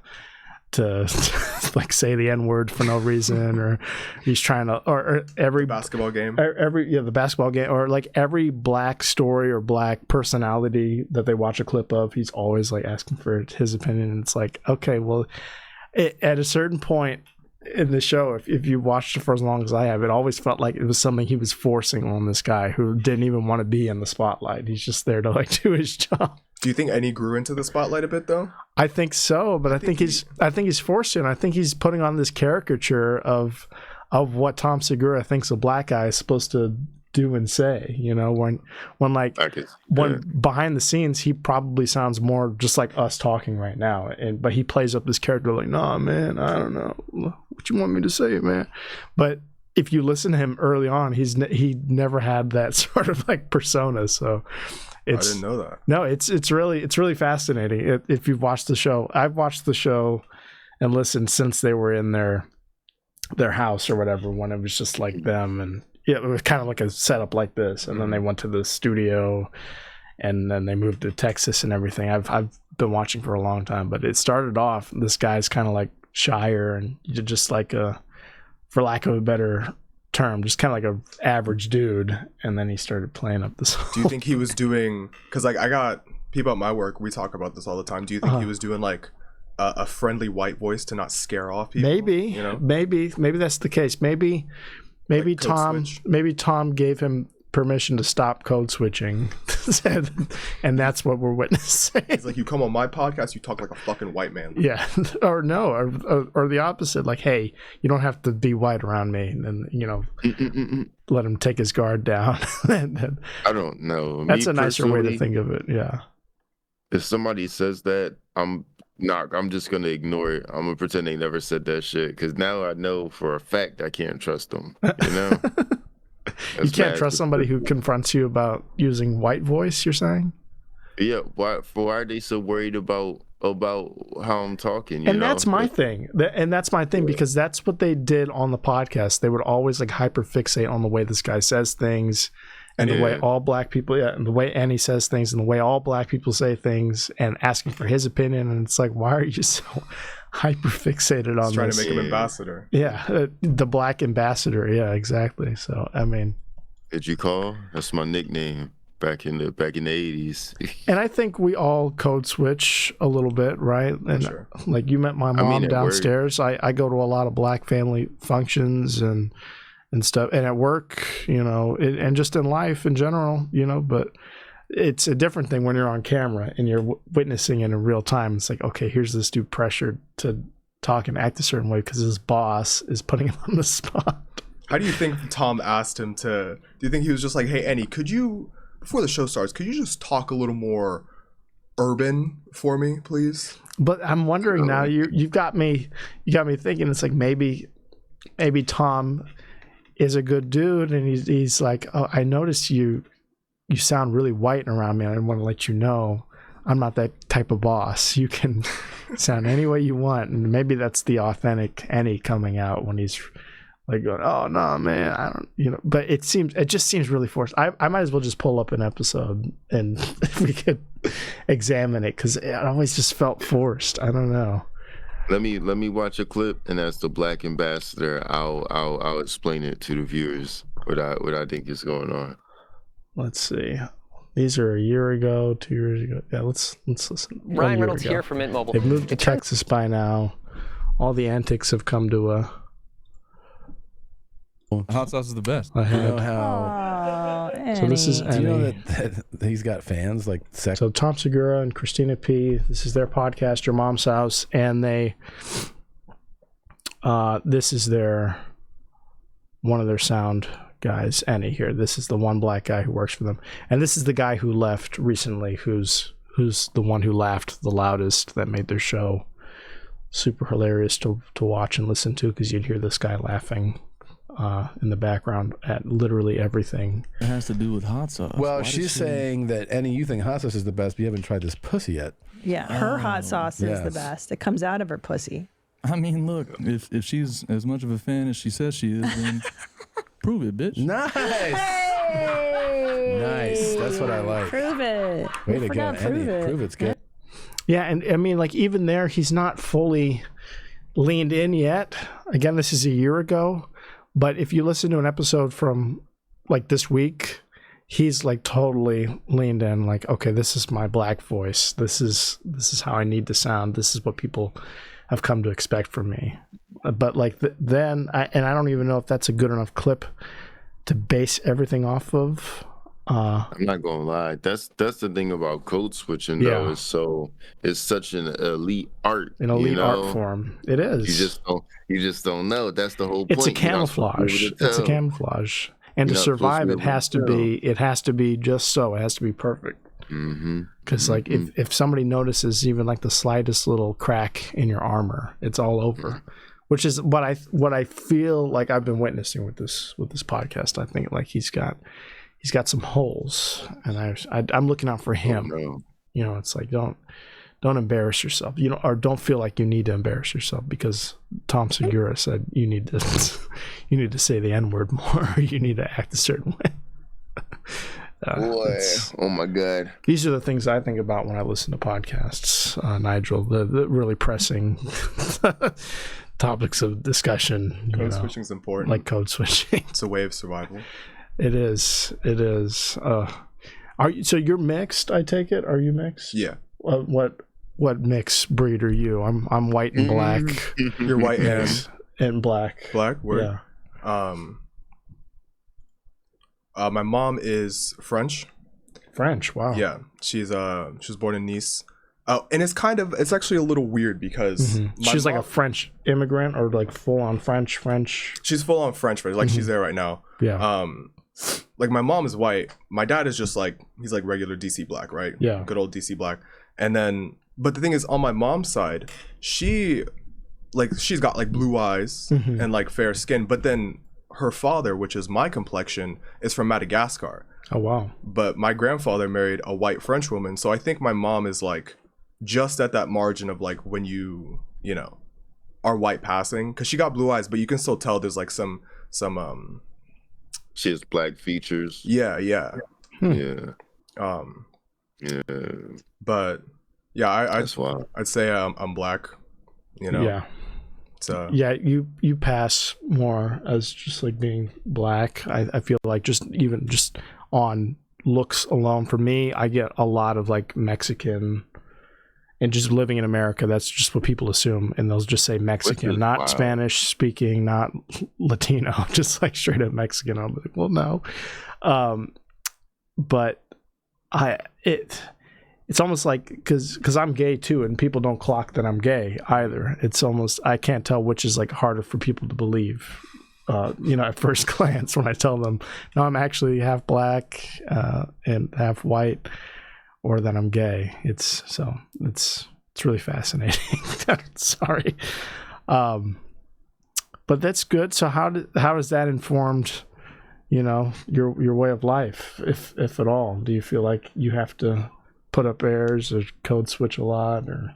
like say the N-word for no reason, or he's trying to, or every basketball game, the basketball game, or like every black story or black personality that they watch a clip of, he's always like asking for his opinion. And it's like, okay, well, at a certain point in the show, if you watched it for as long as I have, it always felt like it was something he was forcing on this guy who didn't even want to be in the spotlight. He's just there to like do his job. Do you think Annie grew into the spotlight a bit though? I think so, but I think he's forced it. And I think he's putting on this caricature of what Tom Segura thinks a black guy is supposed to do and say, when behind the scenes he probably sounds more just like us talking right now, but he plays up this character like, nah man, I don't know what you want me to say, man. But if you listen to him early on, he never had that sort of like persona. So I didn't know that. No, it's really fascinating. If you've watched the show, I've watched the show and listened since they were in their house or whatever, when it was just like them, and it was kind of like a setup like this, and then they went to the studio, and then they moved to Texas and everything. I've been watching for a long time, but it started off, this guy's kind of like shyer and just like for lack of a better term, just kind of like a average dude, and then he started playing up this. Do you think he was doing? Because like I got people at my work, we talk about this all the time. Do you think he was doing like a friendly white voice to not scare off people? Maybe, maybe that's the case. Maybe like Tom gave him permission to stop code switching, and that's what we're witnessing. It's like, you come on my podcast, you talk like a fucking white man. Yeah, or the opposite. Like, hey, you don't have to be white around me, and then let him take his guard down. I don't know. That's a nicer way to think of it. Yeah. If somebody says that, I'm just gonna ignore it. I'm gonna pretend they never said that shit, because now I know for a fact I can't trust them. You can't trust somebody who confronts you about using white voice, you're saying? Yeah. Why are they so worried about how I'm talking? And that's my thing. Because that's what they did on the podcast. They would always like hyperfixate on the way this guy says things, and the way all black people, and the way Annie says things, and the way all black people say things, and asking for his opinion. And it's like, why are you so hyperfixated on trying this? To make him ambassador. Yeah, the black ambassador. Yeah, exactly. So I mean, did you call? That's my nickname back in the 80s. And I think we all code switch a little bit, right? And sure. Like, you met my mom downstairs. I go to a lot of black family functions and stuff, and at work, and just in life in general, but it's a different thing when you're on camera and you're witnessing it in real time. It's like, okay, here's this dude pressured to talk and act a certain way because his boss is putting him on the spot. How do you think Tom asked him to? Do you think he was just like, hey, Annie, could you, before the show starts, could you just talk a little more urban for me, please. But I'm wondering now. You got me thinking. It's like maybe Tom is a good dude, and he's like, oh, I noticed you sound really white around me, and I want to let you know I'm not that type of boss. You can sound any way you want, and maybe that's the authentic Annie coming out when he's like going, oh no, man, I don't, but it just seems really forced. I might as well just pull up an episode and if we could examine it, because it always just felt forced. I don't know. Let me watch a clip, and as the Black ambassador, I'll explain it to the viewers what I think is going on. Let's see. These are a year ago, 2 years ago. Yeah, let's listen. Ryan Reynolds here from Mint Mobile. They've moved to Texas by now. All the antics have come to a. Hot sauce is the best. I know how. So this is Annie. Do you know that he's got fans like So Tom Segura and Christina P. This is their podcast, Your Mom's House, and they. This is one of their sound guys, Annie here. This is the one black guy who works for them, and this is the guy who left recently, who's the one who laughed the loudest, that made their show super hilarious to watch and listen to, because you'd hear this guy laughing in the background at literally everything. It has to do with hot sauce. Well, she's saying that Annie, you think hot sauce is the best, but you haven't tried this pussy yet. Yeah, her hot sauce is the best. It comes out of her pussy. I mean, look, if she's as much of a fan as she says she is, then prove it, bitch. Nice. Hey! Nice. That's what I like. Prove it. Way to go, Annie. Prove it's good. Yeah, and I mean, like, even there, he's not fully leaned in yet. Again, this is a year ago. But if you listen to an episode from like this week, he's like totally leaned in, like, okay, this is my black voice. This is how I need to sound. This is what people have come to expect from me. But like then I don't even know if that's a good enough clip to base everything off of. I'm not gonna lie. That's the thing about code switching, though. It's such an elite art. An elite art form. It is. You just don't know. That's the whole point. It's a camouflage. It's a camouflage. And to survive, it has to be just so. It has to be perfect. Because like if somebody notices even like the slightest little crack in your armor, it's all over. Which is what I feel like I've been witnessing with this podcast. I think like he's got some holes, and I'm looking out for him. Oh, no. It's like don't embarrass yourself. Or don't feel like you need to embarrass yourself because Tom Segura said you need to say the N-word more. Or you need to act a certain way. Boy, oh my God! These are the things I think about when I listen to podcasts, Nigel. The really pressing topics of discussion. Code switching is important. Like code switching. It's a way of survival. It is. So you're mixed, I take it? Are you mixed? Yeah. What mixed breed are you? I'm white and black. You're white and black. Black? Word. Yeah. My mom is French. French, wow. Yeah. She was born in Nice. And it's actually a little weird because she's like a French immigrant or like full on French. She's full on French, but like she's there right now. Yeah. Like my mom is white. My dad is just like, he's like regular DC black, right? Yeah. Good old DC black. And then, but the thing is, on my mom's side, she's got like blue eyes and like fair skin. But then her father, which is my complexion, is from Madagascar. Oh, wow. But my grandfather married a white French woman. So I think my mom is like just at that margin of like when you are white passing. Because she got blue eyes, but you can still tell there's like some she has black features. Yeah. Yeah. Yeah. But yeah, that's wild. I'd say I'm black. Yeah. So yeah, you pass more as just like being black. I feel like just on looks alone, for me, I get a lot of like Mexican. And just living in America, that's just what people assume. And they'll just say Mexican, not Spanish speaking, not Latino, just like straight up Mexican. I'm like, well, no. But it's almost like, because I'm gay too, and people don't clock that I'm gay either. It's almost, I can't tell which is like harder for people to believe, at first glance when I tell them, no, I'm actually half black and half white. or that I'm gay. It's really fascinating. Sorry. But that's good. So how has that informed, your way of life, if at all? Do you feel like you have to put up airs or code switch a lot, or?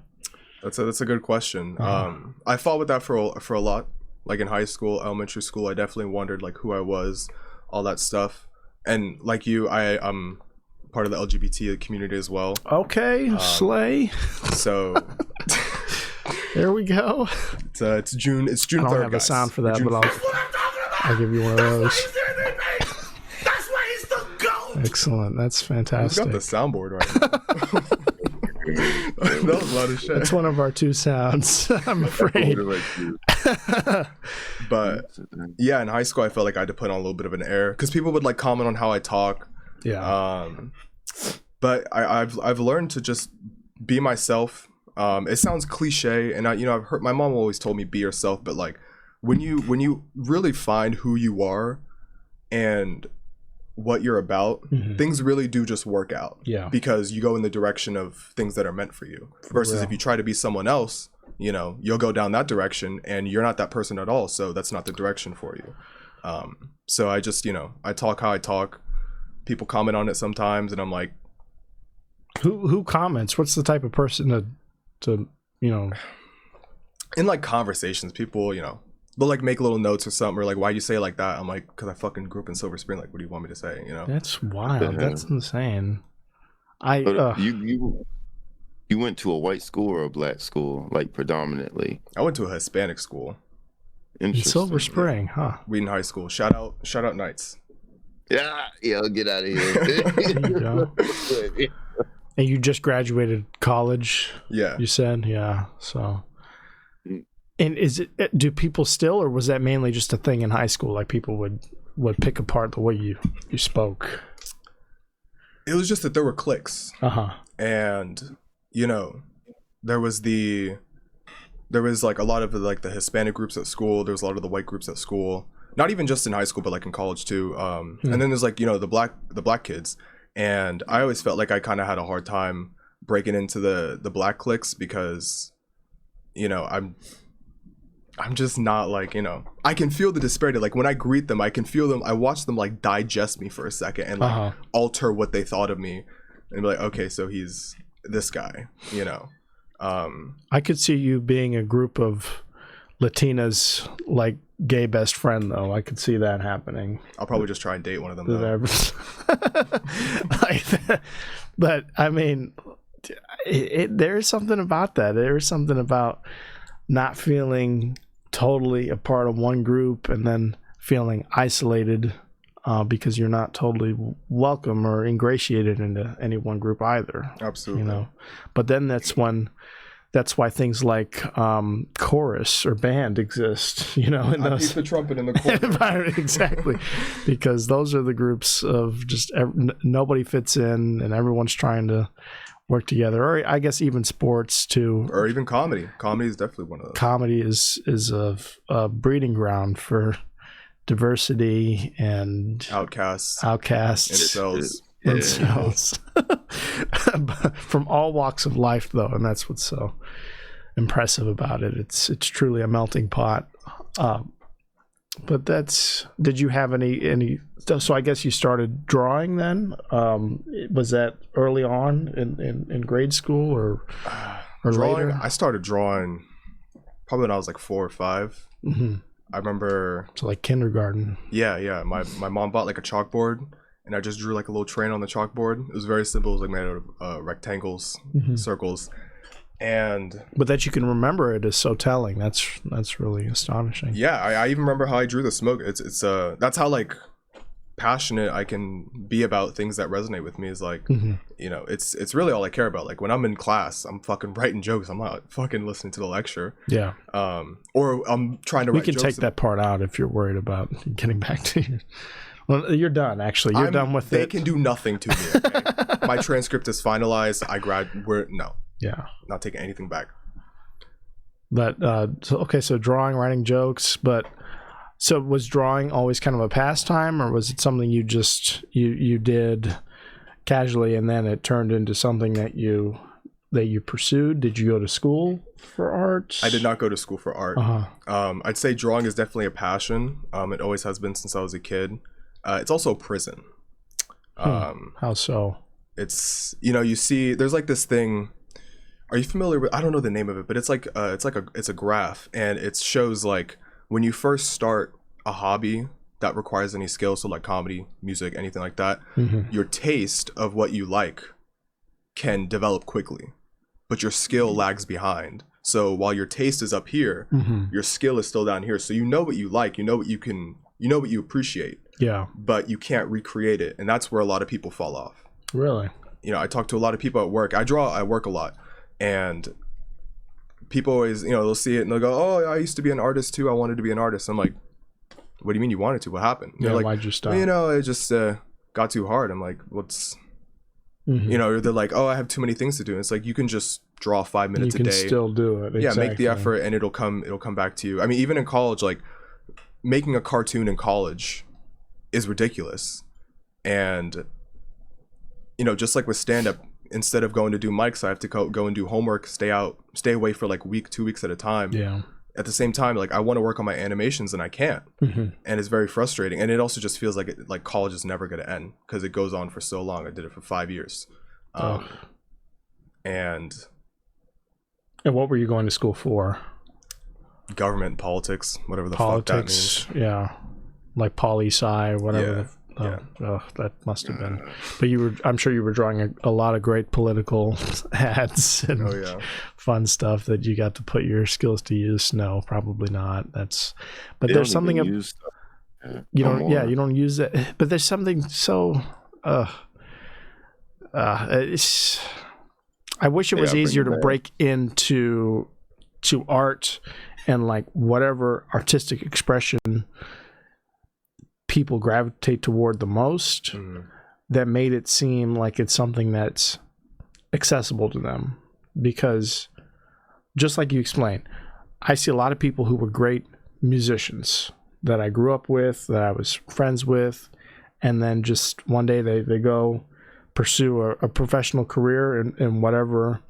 That's a good question. I fought with that for a lot. Like in high school, elementary school, I definitely wondered like who I was, all that stuff. And like you, I'm part of the LGBT community as well. Okay, slay. So there we go. It's June 3rd. I don't have a sound for that, but I'll give you one of those. That's why he's the GOAT. Excellent. That's fantastic. Who's got the soundboard right now? That was a lot of shit. That's one of our two sounds, I'm afraid. But yeah, in high school I felt like I had to put on a little bit of an air because people would like comment on how I talk. Yeah. But I've learned to just be myself. It sounds cliche, and I've heard my mom always told me be yourself, but like when you really find who you are and what you're about, things really do just work out. Yeah. Because you go in the direction of things that are meant for you. Versus if you try to be someone else, you'll go down that direction and you're not that person at all. So that's not the direction for you. So I just, I talk how I talk. People comment on it sometimes and I'm like, who comments? What's the type of person to in like conversations, people, they'll like make little notes or something, or like, why'd you say it like that? I'm like, because I fucking grew up in Silver Spring. Like, what do you want me to say? That's wild. That's insane. You went to a white school or a black school, like predominantly? I went to a Hispanic school. In Silver Spring, huh? Wheaton High School. Shout out Knights. Yeah, get out of here. There you go. And you just graduated college? Yeah. You said? Yeah. So. And do people still, or was that mainly just a thing in high school? Like people would pick apart the way you spoke? It was just that there were cliques. And, there was like a lot of like the Hispanic groups at school. There was a lot of the white groups at school. Not even just in high school, but like in college too. And then there's like, the black kids. And I always felt like I kind of had a hard time breaking into the black cliques because, I'm just not like, I can feel the disparity. Like when I greet them, I can feel them. I watch them like digest me for a second and like alter what they thought of me and be like, okay, so he's this guy, I could see you being a group of Latinas, like gay best friend though. I could see that happening. I'll probably just try and date one of them though. But I mean, there's something about that. There's something about not feeling totally a part of one group and then feeling isolated because you're not totally welcome or ingratiated into any one group either. Absolutely. But then that's why things like chorus or band exist, in those. Keep the trumpet in the corner. Exactly. Because those are the groups of just nobody fits in and everyone's trying to work together, or I guess even sports too, or even comedy. Comedy is definitely one of those. Comedy is a breeding ground for diversity and outcasts, incels. From all walks of life, though, and that's what's so impressive about it. It's truly a melting pot. But did you have any? So I guess you started drawing then. Was that early on in grade school or drawing, later? I started drawing probably when I was like 4 or 5. I remember. So like kindergarten. Yeah. My mom bought like a chalkboard, and I just drew like a little train on the chalkboard. It was very simple. It was like made out of rectangles, circles. But that you can remember it is so telling. That's really astonishing. Yeah, I even remember how I drew the smoke. It's that's how like passionate I can be about things that resonate with me. Is like it's really all I care about. Like when I'm in class, I'm fucking writing jokes. I'm not fucking listening to the lecture. Yeah. Or I'm trying to. We can take that part out if you're worried about getting back to you. Well, you're done. Actually, you're done with it. They can do nothing to me. Okay? My transcript is finalized. No. Yeah. Not taking anything back. But so drawing, writing jokes, but so was drawing always kind of a pastime, or was it something you just you did casually, and then it turned into something that you pursued? Did you go to school for art? I did not go to school for art. I'd say drawing is definitely a passion. It always has been since I was a kid. It's also a prison. How so? It's, you see, there's like this thing. Are you familiar with? I don't know the name of it, but it's a graph, and it shows like when you first start a hobby that requires any skill, so like comedy, music, anything like that, your taste of what you like can develop quickly, but your skill lags behind. So while your taste is up here, your skill is still down here. So you know what you like, you know what you appreciate. Yeah. But you can't recreate it, and that's where a lot of people fall off. Really? I talk to a lot of people at work. I work a lot, and people always, they'll see it and they'll go, "Oh, I used to be an artist too. I wanted to be an artist." I'm like, "What do you mean you wanted to? What happened?" Yeah, they're like, why'd you stop? It just got too hard. I'm like, what's, or they're like, "Oh, I have too many things to do." And it's like, you can just draw 5 minutes a day. You can still do it. Yeah, make the effort, and it'll come back to you. I mean, even in college, like making a cartoon in college is ridiculous. And just like with stand-up, instead of going to do mics, I have to go and do homework, stay away for like 2 weeks at a time. Yeah. At the same time, like I want to work on my animations and I can't, and it's very frustrating. And it also just feels like college is never going to end because it goes on for so long. I did it for 5 years, and what were you going to school for? Government and politics, whatever the fuck that means. Yeah, like poli-sci, whatever. Yeah. That must have been. But I'm sure you were drawing a lot of great political ads and fun stuff that you got to put your skills to use. No, probably not. But there's something you don't use it. But there's something so I wish it was easier to break into art and like whatever artistic expression people gravitate toward the most, that made it seem like it's something that's accessible to them. Because just like you explained, I see a lot of people who were great musicians that I grew up with, that I was friends with, and then just one day they go pursue a professional career in whatever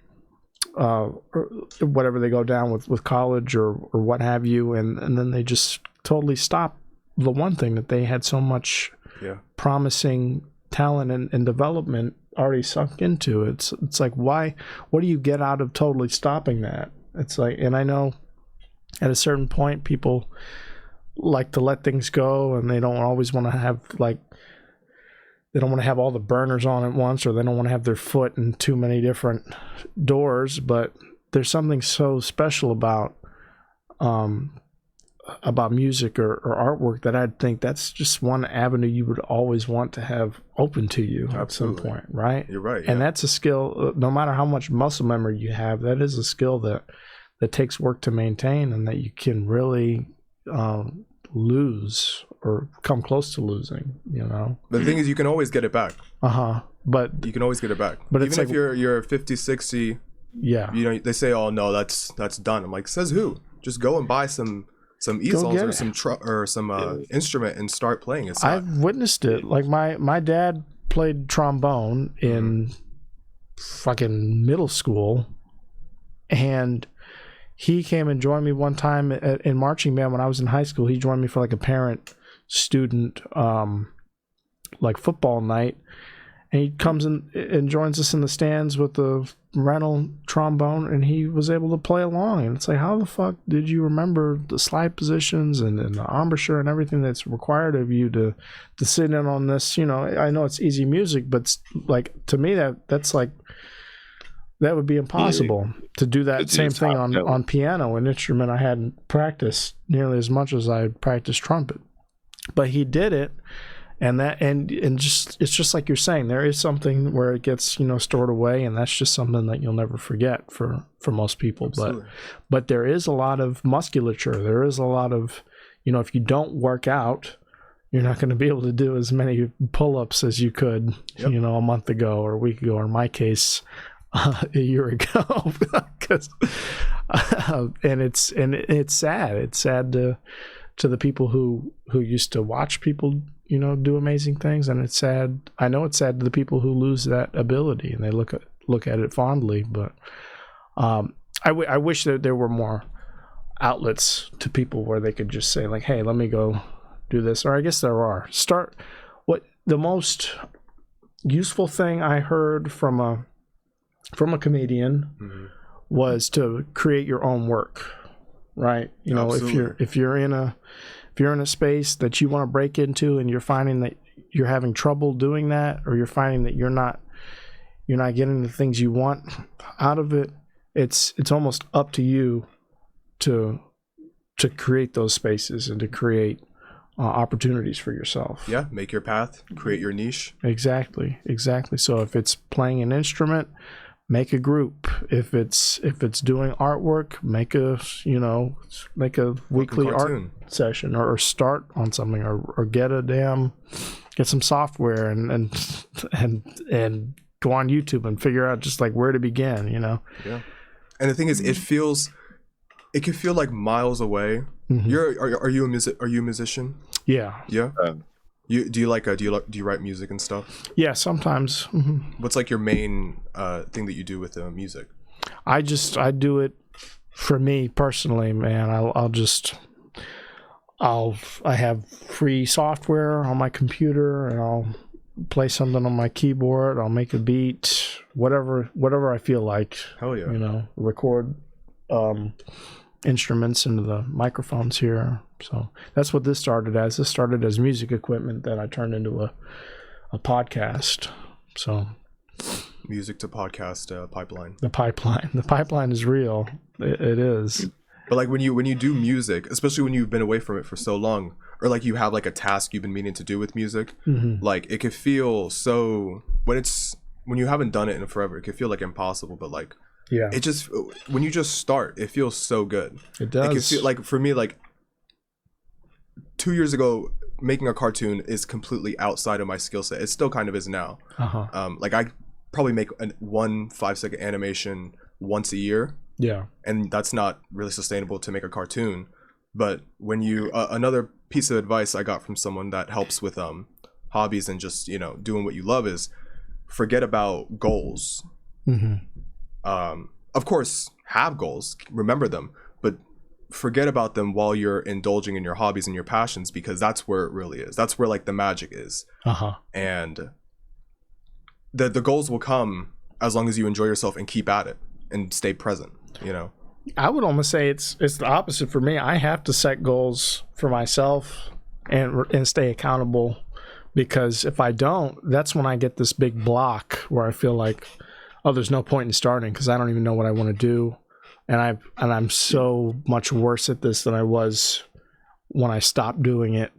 they go down with college or what have you, and then they just totally stop the one thing that they had so much promising talent and development already sunk into. It's like, why? What do you get out of totally stopping that? It's like, and I know at a certain point people like to let things go, and they don't always want to have they don't want to have all the burners on at once, or they don't want to have their foot in too many different doors. But there's something so special about music or artwork that I think that's just one avenue you would always want to have open to you at some point, right? You're right. And that's a skill, no matter how much muscle memory you have, that is a skill that takes work to maintain, and that you can really lose or come close to losing, The thing is, you can always get it back. But you can always get it back. But even if you're 50, 60, they say, "Oh no, that's done." I'm like, says who? Just go and buy some easels or some instrument and start playing it. I've witnessed it. Like my dad played trombone in fucking middle school, and he came and joined me one time in marching band when I was in high school. He joined me for like a parent-student like football night, and he comes in and joins us in the stands with the rental trombone, and he was able to play along. And it's like, how the fuck did you remember the slide positions and the embouchure and everything that's required of you to sit in on this? I know it's easy music, but like, to me that's like, that would be impossible to do that same thing on piano, an instrument I hadn't practiced nearly as much as I practiced trumpet. But he did it, and it's just like you're saying, there is something where it gets stored away, and that's just something that you'll never forget for most people. Absolutely. But there is a lot of musculature. There is a lot of if you don't work out, you're not going to be able to do as many pull-ups as you could a month ago or a week ago, or in my case a year ago. And it's sad. It's sad to the people who used to watch people do amazing things, and it's sad. I know it's sad to the people who lose that ability and they look at it fondly, but I wish that there were more outlets to people where they could just say like, hey, let me go do this. Or I guess there are. What the most useful thing I heard from a comedian was to create your own work, right? Absolutely. if you're in a space that you want to break into and you're finding that you're having trouble doing that, or you're finding that you're not getting the things you want out of it, it's almost up to you to create those spaces and to create opportunities for yourself. Yeah, make your path, create your niche. Exactly. So if it's playing an instrument, make a group. If it's doing artwork, make a weekly art session, or start on something, or get some software and go on YouTube and figure out just like where to begin. Yeah. And the thing is, it can feel like miles away. Are you a musician? Yeah. Yeah. Do you write music and stuff? Yeah, sometimes. What's like your main thing that you do with music? I do it for me personally, man. I have free software on my computer, and I'll play something on my keyboard. I'll make a beat, whatever I feel like. Hell yeah. Record instruments into the microphones here. So that's what this started as. This started as music equipment that I turned into a podcast. So music to podcast pipeline. The pipeline is real. It is. But like when you do music, especially when you've been away from it for so long, or like you have like a task you've been meaning to do with music, like it could feel so, when you haven't done it in forever, it could feel like impossible. But like, yeah, it just, when you just start, it feels so good. It does. It can feel like, for me, like 2 years ago, making a cartoon is completely outside of my skill set. It still kind of is now. Like I probably make one 5-second animation once a year. Yeah. And that's not really sustainable to make a cartoon. But when you, another piece of advice I got from someone that helps with hobbies and just, doing what you love is forget about goals. Of course, have goals, remember them, but forget about them while you're indulging in your hobbies and your passions, because that's where it really is. That's where like the magic is. And the goals will come as long as you enjoy yourself and keep at it and stay present, I would almost say it's the opposite for me. I have to set goals for myself and stay accountable, because if I don't, that's when I get this big block where I feel like, oh, there's no point in starting because I don't even know what I want to do. And I'm so much worse at this than I was when I stopped doing it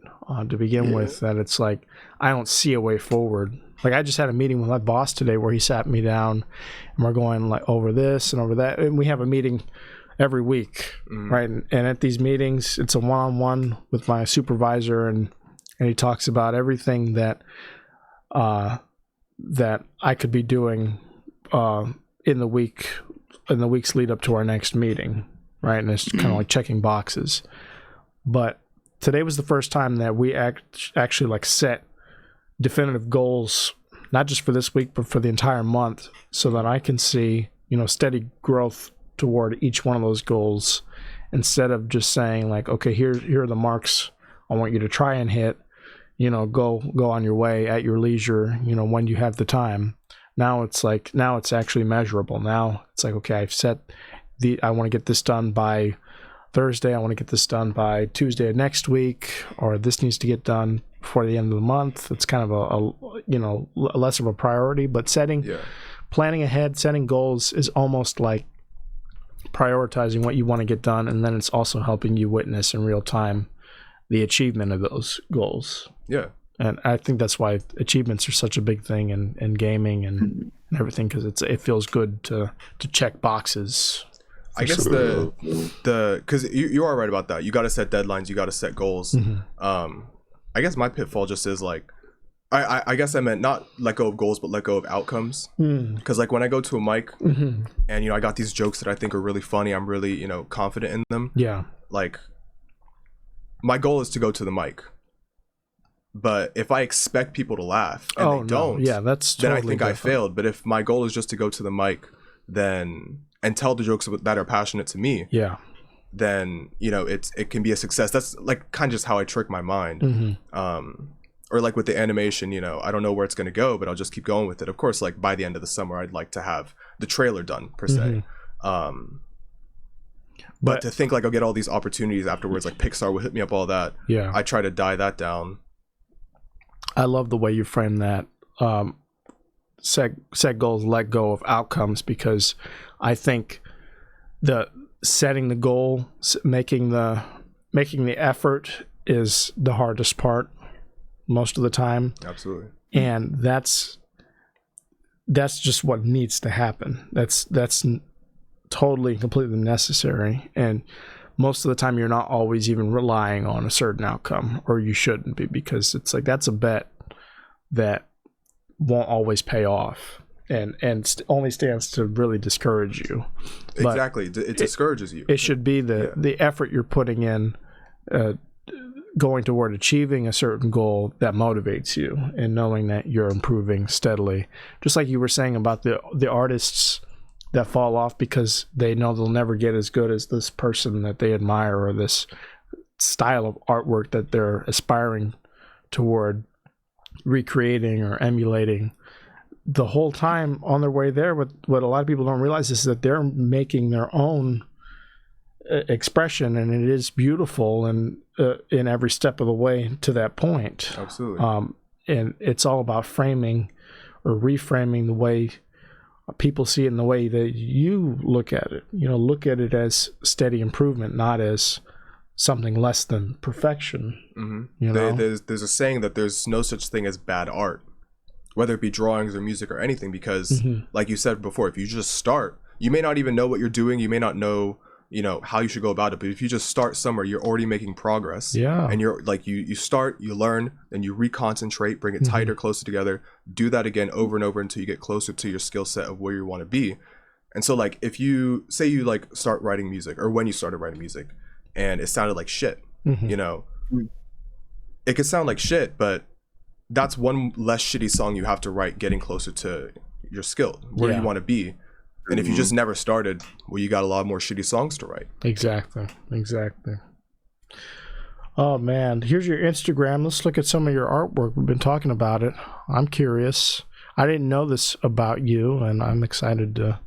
to begin with, that it's like I don't see a way forward. Like I just had a meeting with my boss today where he sat me down and we're going like over this and over that. And we have a meeting every week, right? And at these meetings, it's a one-on-one with my supervisor, and he talks about everything that I could be doing in the weeks lead up to our next meeting, right? And it's kind of like checking boxes. But today was the first time that we actually like set definitive goals, not just for this week, but for the entire month, so that I can see, steady growth toward each one of those goals, instead of just saying like, okay, here are the marks I want you to try and hit, go on your way at your leisure, when you have the time. Now it's actually measurable. Now it's like, okay, I've set I want to get this done by Thursday. I want to get this done by Tuesday of next week, or this needs to get done before the end of the month. It's kind of a less of a priority, but planning ahead, setting goals is almost like prioritizing what you want to get done. And then it's also helping you witness in real time the achievement of those goals. Yeah. And I think that's why achievements are such a big thing in gaming and everything, because it feels good to check boxes. I guess because you are right about that. You got to set deadlines. You got to set goals. I guess my pitfall just is like, I guess I meant not let go of goals, but let go of outcomes. Because like when I go to a mic and I got these jokes that I think are really funny, I'm really confident in them. Yeah. Like my goal is to go to the mic. But if I expect people to laugh and they don't, that's then totally I think different. I failed. But if my goal is just to go to the mic, then and tell the jokes that are passionate to me, then it can be a success. That's like kind of just how I trick my mind. Or like with the animation, I don't know where it's going to go, but I'll just keep going with it. Of course, like by the end of the summer, I'd like to have the trailer done per se. But to think like I'll get all these opportunities afterwards, like Pixar will hit me up, all that. Yeah, I try to die that down. I love the way you frame that. Set goals, let go of outcomes, because I think the setting the goal, making the effort is the hardest part most of the time. Absolutely. And that's just what needs to happen. That's totally and completely necessary. And most of the time you're not always even relying on a certain outcome, or you shouldn't be, because it's like that's a bet that won't always pay off and only stands to really discourage you. Exactly. It discourages you. It should be the effort you're putting in going toward achieving a certain goal that motivates you, and knowing that you're improving steadily. Just like you were saying about the artists that fall off because they know they'll never get as good as this person that they admire, or this style of artwork that they're aspiring toward recreating or emulating. The whole time on their way there, what a lot of people don't realize is that they're making their own expression, and it is beautiful, and in every step of the way to that point. Absolutely. And it's all about framing or reframing the way people see it, in the way that you look at it. Look at it as steady improvement, not as something less than perfection. There's a saying that there's no such thing as bad art, whether it be drawings or music or anything, because like you said before, if you just start, you may not even know what you're doing, you may not know how you should go about it, but if you just start somewhere, you're already making progress. And you're like, you start, you learn, then you reconcentrate, bring it tighter, closer together, do that again over and over until you get closer to your skill set of where you want to be. And so like, if you say you like start writing music, or when you started writing music and it sounded like shit, it could sound like shit, but that's one less shitty song you have to write, getting closer to your skill, where you want to be. And if you just never started, well, you got a lot more shitty songs to write. Exactly. Oh man, here's your Instagram. Let's look at some of your artwork. We've been talking about it. I'm curious. I didn't know this about you, and I'm excited to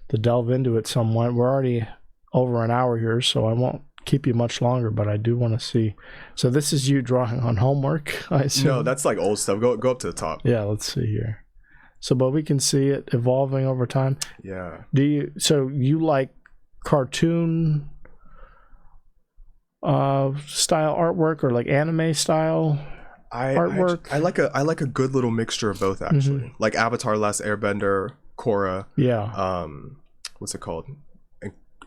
delve into it somewhat. We're already over an hour here, so I won't keep you much longer, but I do want to see. So this is you drawing on homework, I assume? No, that's like old stuff. Go up to the top. Yeah, let's see here. So, but we can see it evolving over time. Yeah. So you like cartoon style artwork, or like anime style artwork? I like a good little mixture of both, actually. Like Avatar: Last Airbender, Korra. Yeah. What's it called?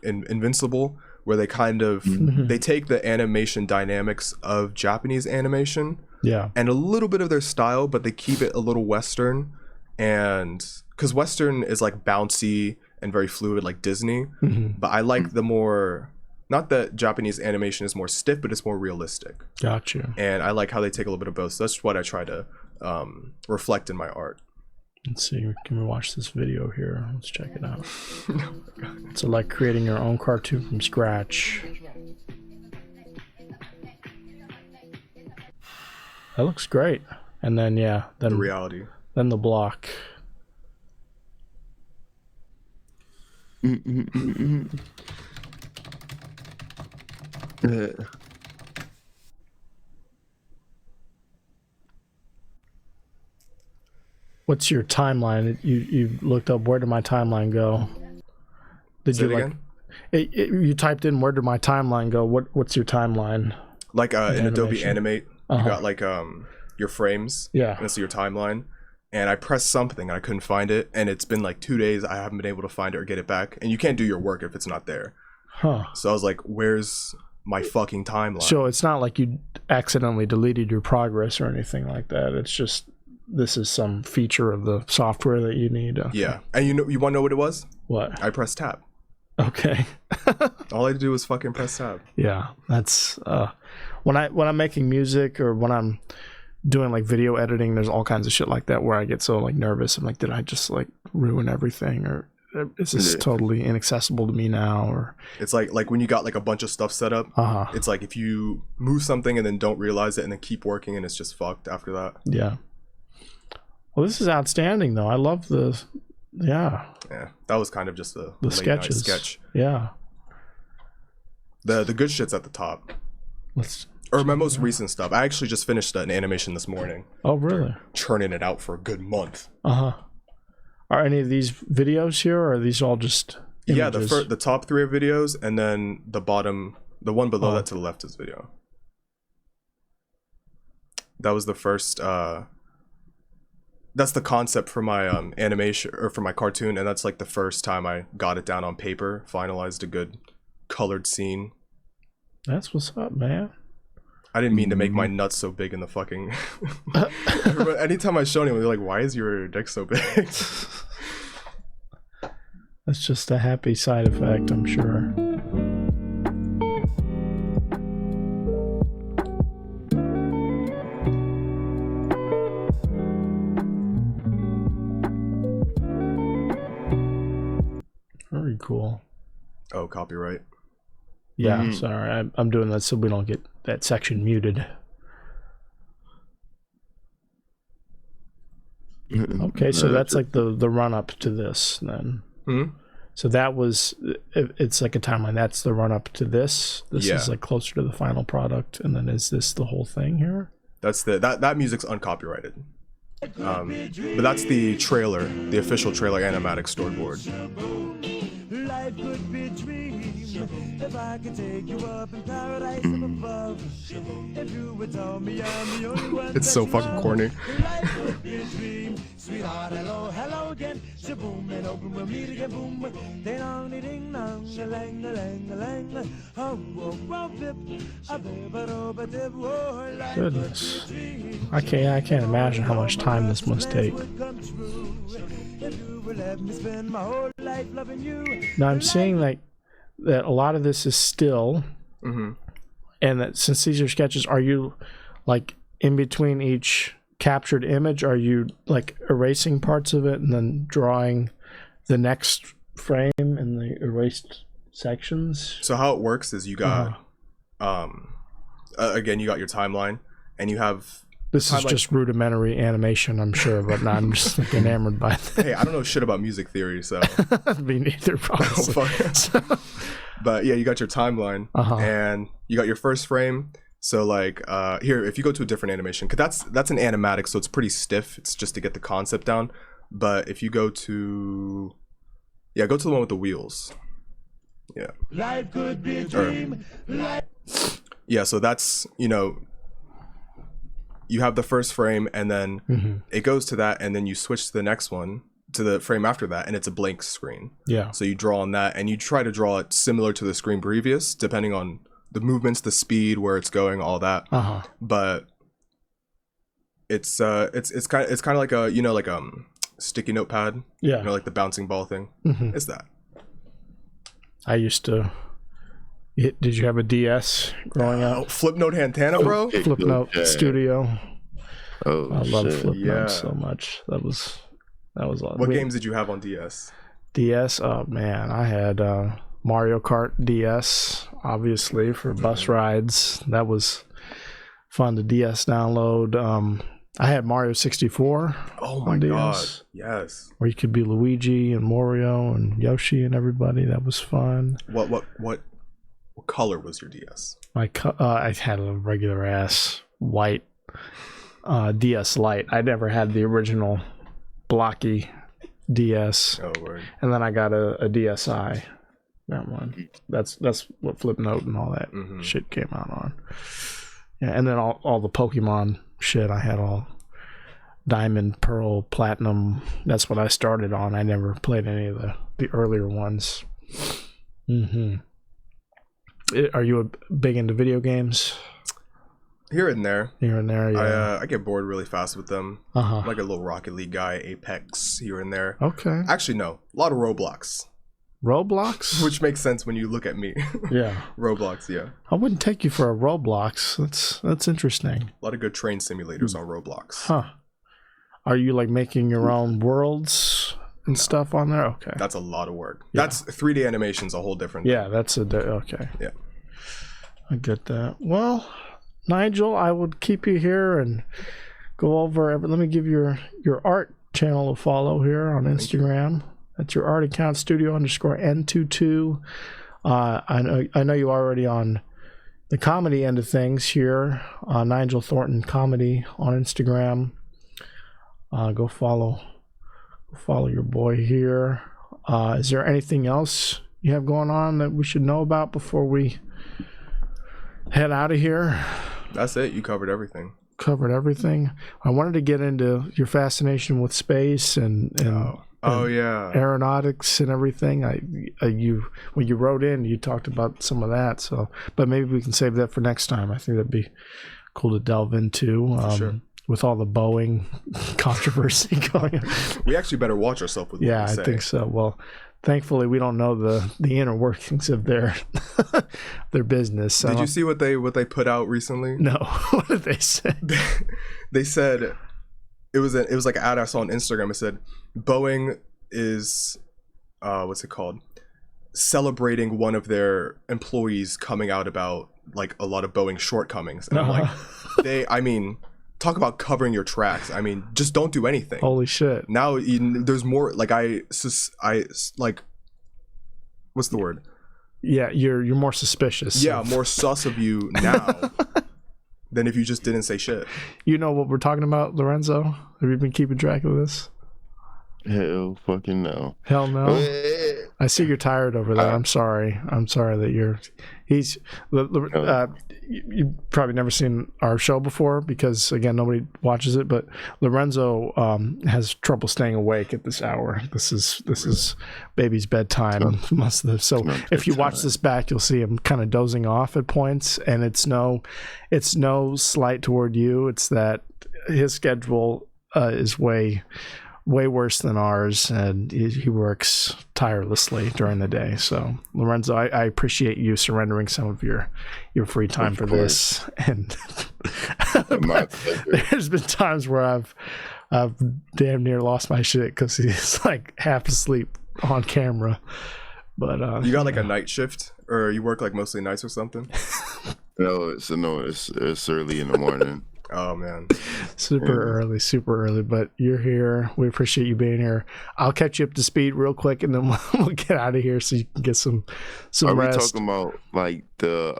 Invincible, where they kind of they take the animation dynamics of Japanese animation, and a little bit of their style, but they keep it a little Western. And because Western is like bouncy and very fluid, like Disney, but I like the more, not that Japanese animation is more stiff, but it's more realistic. Gotcha. And I like how they take a little bit of both. So that's what I try to reflect in my art. Let's see, can we watch this video here? Let's check it out. So like creating your own cartoon from scratch. That looks great. And then then the reality. Then the block. What's your timeline? You looked up, where did my timeline go? Did Say you it like again? You typed in, where did my timeline go? What's your timeline? Like in Adobe Animate, you got like your frames. Yeah. And so your timeline. And I pressed something and I couldn't find it, and it's been like 2 days. I haven't been able to find it or get it back. And you can't do your work if it's not there. So I was like, where's my fucking timeline? So it's not like you accidentally deleted your progress or anything like that. It's just, this is some feature of the software that you need. Yeah. And you want to know what it was? What? I pressed tab. Okay. All I had to do was fucking press tab. Yeah. That's when I'm making music, or when I'm doing like video editing, there's all kinds of shit like that where I get so like nervous. I'm like, did I just like ruin everything, or is this totally inaccessible to me now? Or it's like when you got like a bunch of stuff set up, it's like if you move something and then don't realize it and then keep working and it's just fucked after that. Yeah. Well, this is outstanding though. I love the yeah, that was kind of just the sketches. Sketch. Yeah. The good shit's at the top. Or my most recent stuff. I actually just finished an animation this morning. Oh, really? Churning it out for a good month. Are any of these videos here, or are these all just images? Yeah, the top 3 are videos, and then the one below that to the left is video. That was the first. That's the concept for my animation, or for my cartoon, and that's like the first time I got it down on paper, finalized a good colored scene. That's what's up, man. I didn't mean to make my nuts so big in the fucking... Anytime I show anyone, they're like, why is your dick so big? That's just a happy side effect, I'm sure. Very cool. Oh, copyright. Yeah, sorry. I'm doing that so we don't get that section muted. Okay, so that's like the run up to this then. So that was, it's like a timeline. That's the run up to this. This is like closer to the final product, and then is this the whole thing here? That's that music's uncopyrighted. But that's the trailer, the official trailer animatic storyboard. Life could be a dream if I could take you up in paradise up above. If you would tell me I'm the only one. It's so fucking corny. Life could be a dream, sweetheart. Hello, hello again. Shaboom and open we'll meet again. Boom, ding dong, ding dong, a lang, a lang, a lang. Oh, oh, bip, a bip, a dip, oh, life. Goodness, I can't imagine how much time this must take. Now I'm seeing that a lot of this is still, and that since these are sketches, are you like in between each captured image? Are you like erasing parts of it and then drawing the next frame in the erased sections? So how it works is you got, again, you got your timeline, and you have. This is just rudimentary animation, I'm sure, but I'm just like enamored by it. Hey, I don't know shit about music theory, so. Me neither, probably. But yeah, you got your timeline, and you got your first frame. So like, here, if you go to a different animation, because that's an animatic, so it's pretty stiff. It's just to get the concept down. But if you go to, go to the one with the wheels. Yeah. Life could be a dream. Yeah, so that's, you have the first frame, and then it goes to that, and then you switch to the next one, to the frame after that, and it's a blank screen. Yeah. So you draw on that, and you try to draw it similar to the screen previous, depending on the movements, the speed, where it's going, all that. But it's kind of like a like sticky notepad. Yeah. Like the bouncing ball thing. It's that. I used to. Did you have a DS growing up? Flipnote Hantana, bro. Flipnote Studio. Oh, I love Flipnote so much. That was awesome. What games did you have on DS? DS, oh man, I had Mario Kart DS, obviously for bus rides. That was fun to DS download. I had Mario 64. Oh my god, yes. Where you could be Luigi and Mario and Yoshi and everybody. That was fun. What color was your DS? I had a regular ass white DS Lite. I never had the original blocky DS. Oh, word. And then I got a DSi. That one. That's what Flipnote and all that shit came out on. Yeah, and then all the Pokemon shit. I had all Diamond, Pearl, Platinum. That's what I started on. I never played any of the earlier ones. Are you big into video games? Here and there. Yeah. I get bored really fast with them. I'm like a little Rocket League guy, Apex here and there. Okay. Actually, no. A lot of Roblox. Roblox? Which makes sense when you look at me. Yeah. Roblox, yeah. I wouldn't take you for a Roblox. That's interesting. A lot of good train simulators on Roblox. Huh. Are you like making your own worlds and stuff on there? Okay. That's a lot of work. Yeah. That's 3D animation's a whole different thing. Yeah, that's okay. Yeah. I get that. Well, Nigel, I would keep you here and go over let me give your art channel a follow here on Instagram. That's your art account, studio_N22. I know you're already on the comedy end of things here, Nigel Thornton Comedy on Instagram. Go follow your boy here. Is there anything else you have going on that we should know about before we head out of here? That's it. You covered everything. I wanted to get into your fascination with space and yeah, aeronautics and everything. When you wrote in, you talked about some of that. So, but maybe we can save that for next time. I think that'd be cool to delve into. Sure. With all the Boeing controversy going on. We actually better watch ourselves with what we say. I think so. Well, thankfully we don't know the inner workings of their business. Did you see what they put out recently? No. What did they say? They said it was like an ad I saw on Instagram. It said Boeing is what's it called? Celebrating one of their employees coming out about like a lot of Boeing shortcomings. And I'm like, talk about covering your tracks. I mean, just don't do anything. Holy shit. Now there's more like I like, what's the word? Yeah, you're more suspicious. Yeah, more sus of you now than if you just didn't say shit. You know what we're talking about, Lorenzo? Have you been keeping track of this? Hell fucking no. Hell no. I see you're tired over there. I'm sorry that you've probably never seen our show before because again nobody watches it, but Lorenzo has trouble staying awake at this hour. This is baby's bedtime. So if you watch this back, you'll see him kind of dozing off at points, and it's no slight toward you. It's that his schedule is way worse than ours, and he works tirelessly during the day. So Lorenzo, I appreciate you surrendering some of your free time for this. And there's been times where I've damn near lost my shit because he's like half asleep on camera. But you got like a night shift, or you work like mostly nights or something? No, it's early in the morning. Oh man, super early, but you're here. We appreciate you being here. I'll catch you up to speed real quick, and then we'll get out of here so you can get some Are rest. we talking about like the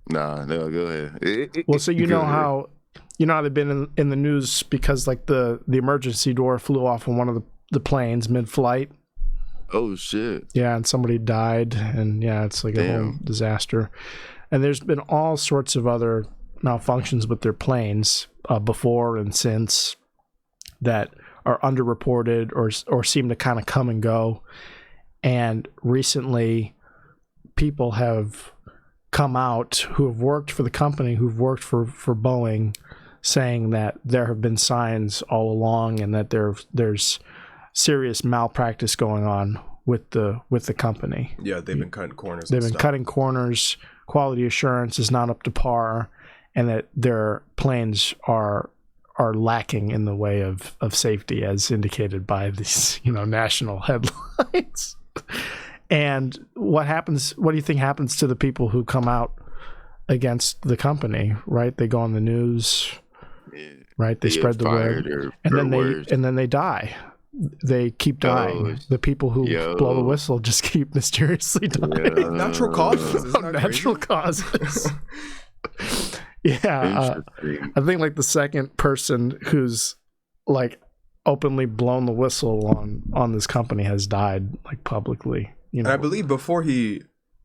no, go ahead. Well, so you know how they've been in the news because like the emergency door flew off on one of the planes mid-flight. Oh shit. Yeah, and somebody died, and yeah, it's like a whole disaster. And there's been all sorts of other malfunctions with their planes before and since that are underreported or seem to kind of come and go. And recently people have come out who have worked for the company, who've worked for Boeing, saying that there have been signs all along and that there's serious malpractice going on with the company. Yeah, they've been cutting corners. They've been cutting corners. Quality assurance is not up to par, and that their planes are lacking in the way of safety, as indicated by these national headlines. And what do you think happens to the people who come out against the company? Right, they go on the news. Right, they spread the word, and then they die. They keep dying. The people who blow the whistle just keep mysteriously dying. Natural causes. Natural causes. Yeah, I think like the second person who's like openly blown the whistle on this company has died like publicly. And I believe before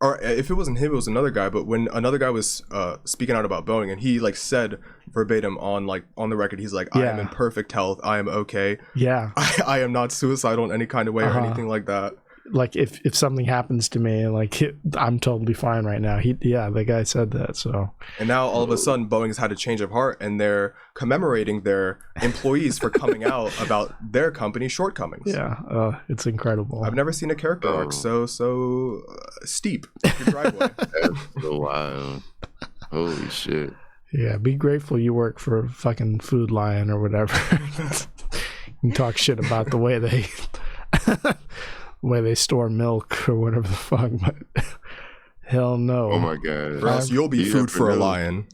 or if it wasn't him, it was another guy. But when another guy was speaking out about Boeing, and he like said verbatim on the record, he's like, I am in perfect health. I am okay. Yeah. I am not suicidal in any kind of way or anything like that. like if something happens to me, like I'm totally fine right now. The guy said that. So and now all of a sudden Boeing's had a change of heart and they're commemorating their employees for coming out about their company's shortcomings. Yeah, it's incredible. I've never seen a character arc so steep like your driveway. That's so wild. Holy shit. Yeah, be grateful you work for fucking Food Lion or whatever. You can talk shit about the way they store milk or whatever the fuck, but hell no. Oh my god. Or else you'll be food for a lion.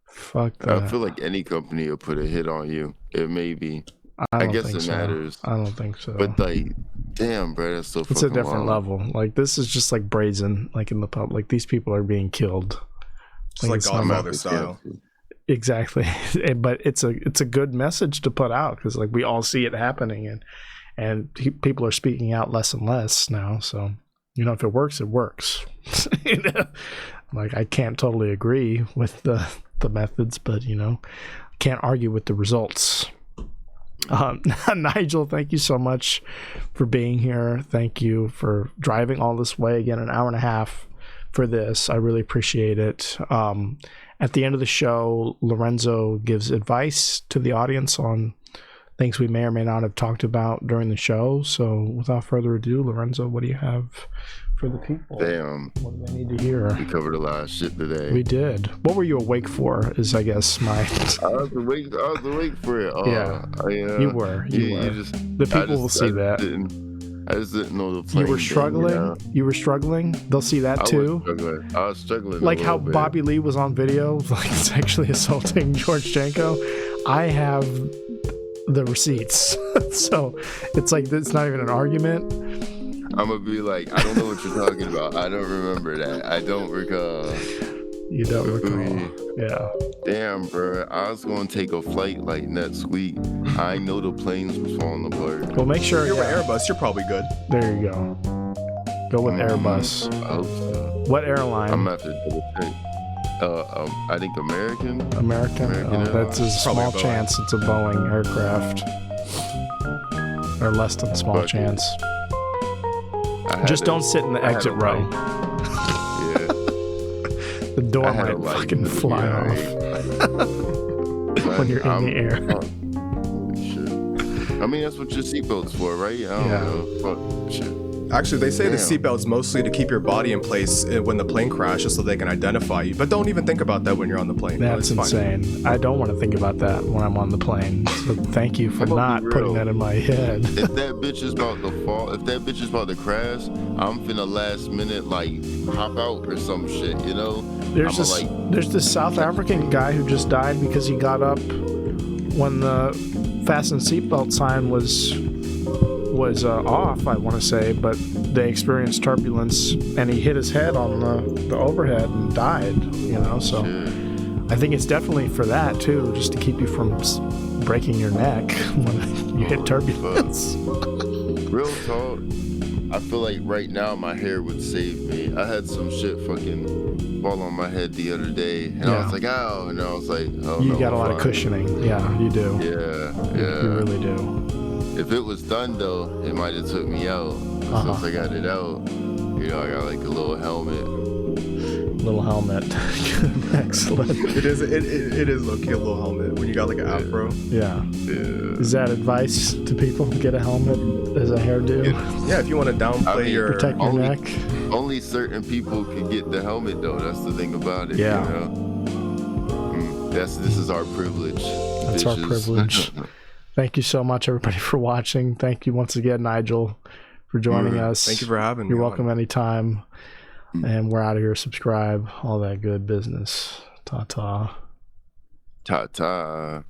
Fuck that. I feel like any company will put a hit on you. It may be. I guess it matters. I don't think so. But like, damn, bro, that's so fucking it's a different wild. level. Like this is just like brazen, like in the public. Like these people are being killed. Just like Godfather style. Exactly. But it's a good message to put out because like we all see it happening and people are speaking out less and less now. So, you know, if it works, it works. You know? Like I can't totally agree with the methods, but you know, can't argue with the results. Nigel, thank you so much for being here. Thank you for driving all this way again, an hour and a half for this. I really appreciate it. At the end of the show, Lorenzo gives advice to the audience on things we may or may not have talked about during the show. So without further ado, Lorenzo, what do you have for the people? Damn. What do they need to hear? We covered a lot of shit today. We did. What were you awake for is, I guess, my... I was awake for it. You were. The people will see that. I just didn't know the plane. You were struggling? You were struggling? They'll see that too? I was struggling. Like how Bobby Lee was on video, like sexually assaulting George Janko. I have the receipts. So it's like, it's not even an argument. I'm going to be like, I don't know what you're talking about. I don't remember that. I don't recall. You don't recall. Yeah. Damn, bro. I was going to take a flight like next week. I know the planes was falling apart. Well, make sure you're with Airbus. You're probably good. There you go. Go with Airbus. I hope so. What airline? I'm going to have to double check. I think American. American? That's a small chance it's a Boeing aircraft. Or less than a small chance. Just don't sit in the exit row. The door might fucking fly off when you're in the air. Holy shit. I mean, that's what your seatbelt's for, right? I don't know. Fuck shit. Actually, they say the seatbelt's mostly to keep your body in place when the plane crashes so they can identify you. But don't even think about that when you're on the plane. That's insane. I don't want to think about that when I'm on the plane. So thank you for not putting that in my head. If that bitch is about to fall, if that bitch is about to crash, I'm finna last minute like hop out or some shit, you know? There's this South African guy who just died because he got up when the fasten seatbelt sign was off, I want to say, but they experienced turbulence and he hit his head on the overhead and died, you know, so I think it's definitely for that too, just to keep you from breaking your neck when you hit turbulence. Real talk, I feel like right now my hair would save me. I had some shit fucking fall on my head the other day and I was like, ow, and I was like, oh, you got a lot of cushioning. Yeah, you do. Yeah. You really do. If it was done though, it might have took me out. Since I got it out, you know, I got like a little helmet. Excellent. It is low-key a little helmet when you got like an afro. Yeah. Is that advice to people to get a helmet as a hairdo? Yeah, if you want to downplay protect your neck. Only certain people can get the helmet though. That's the thing about it. Yeah. You know? This is our privilege. That's our privilege. Thank you so much, everybody, for watching. Thank you once again, Nigel, for joining us. Thank you for having me. You're welcome anytime. And we're out of here. Subscribe, all that good business. Ta-ta. Ta-ta.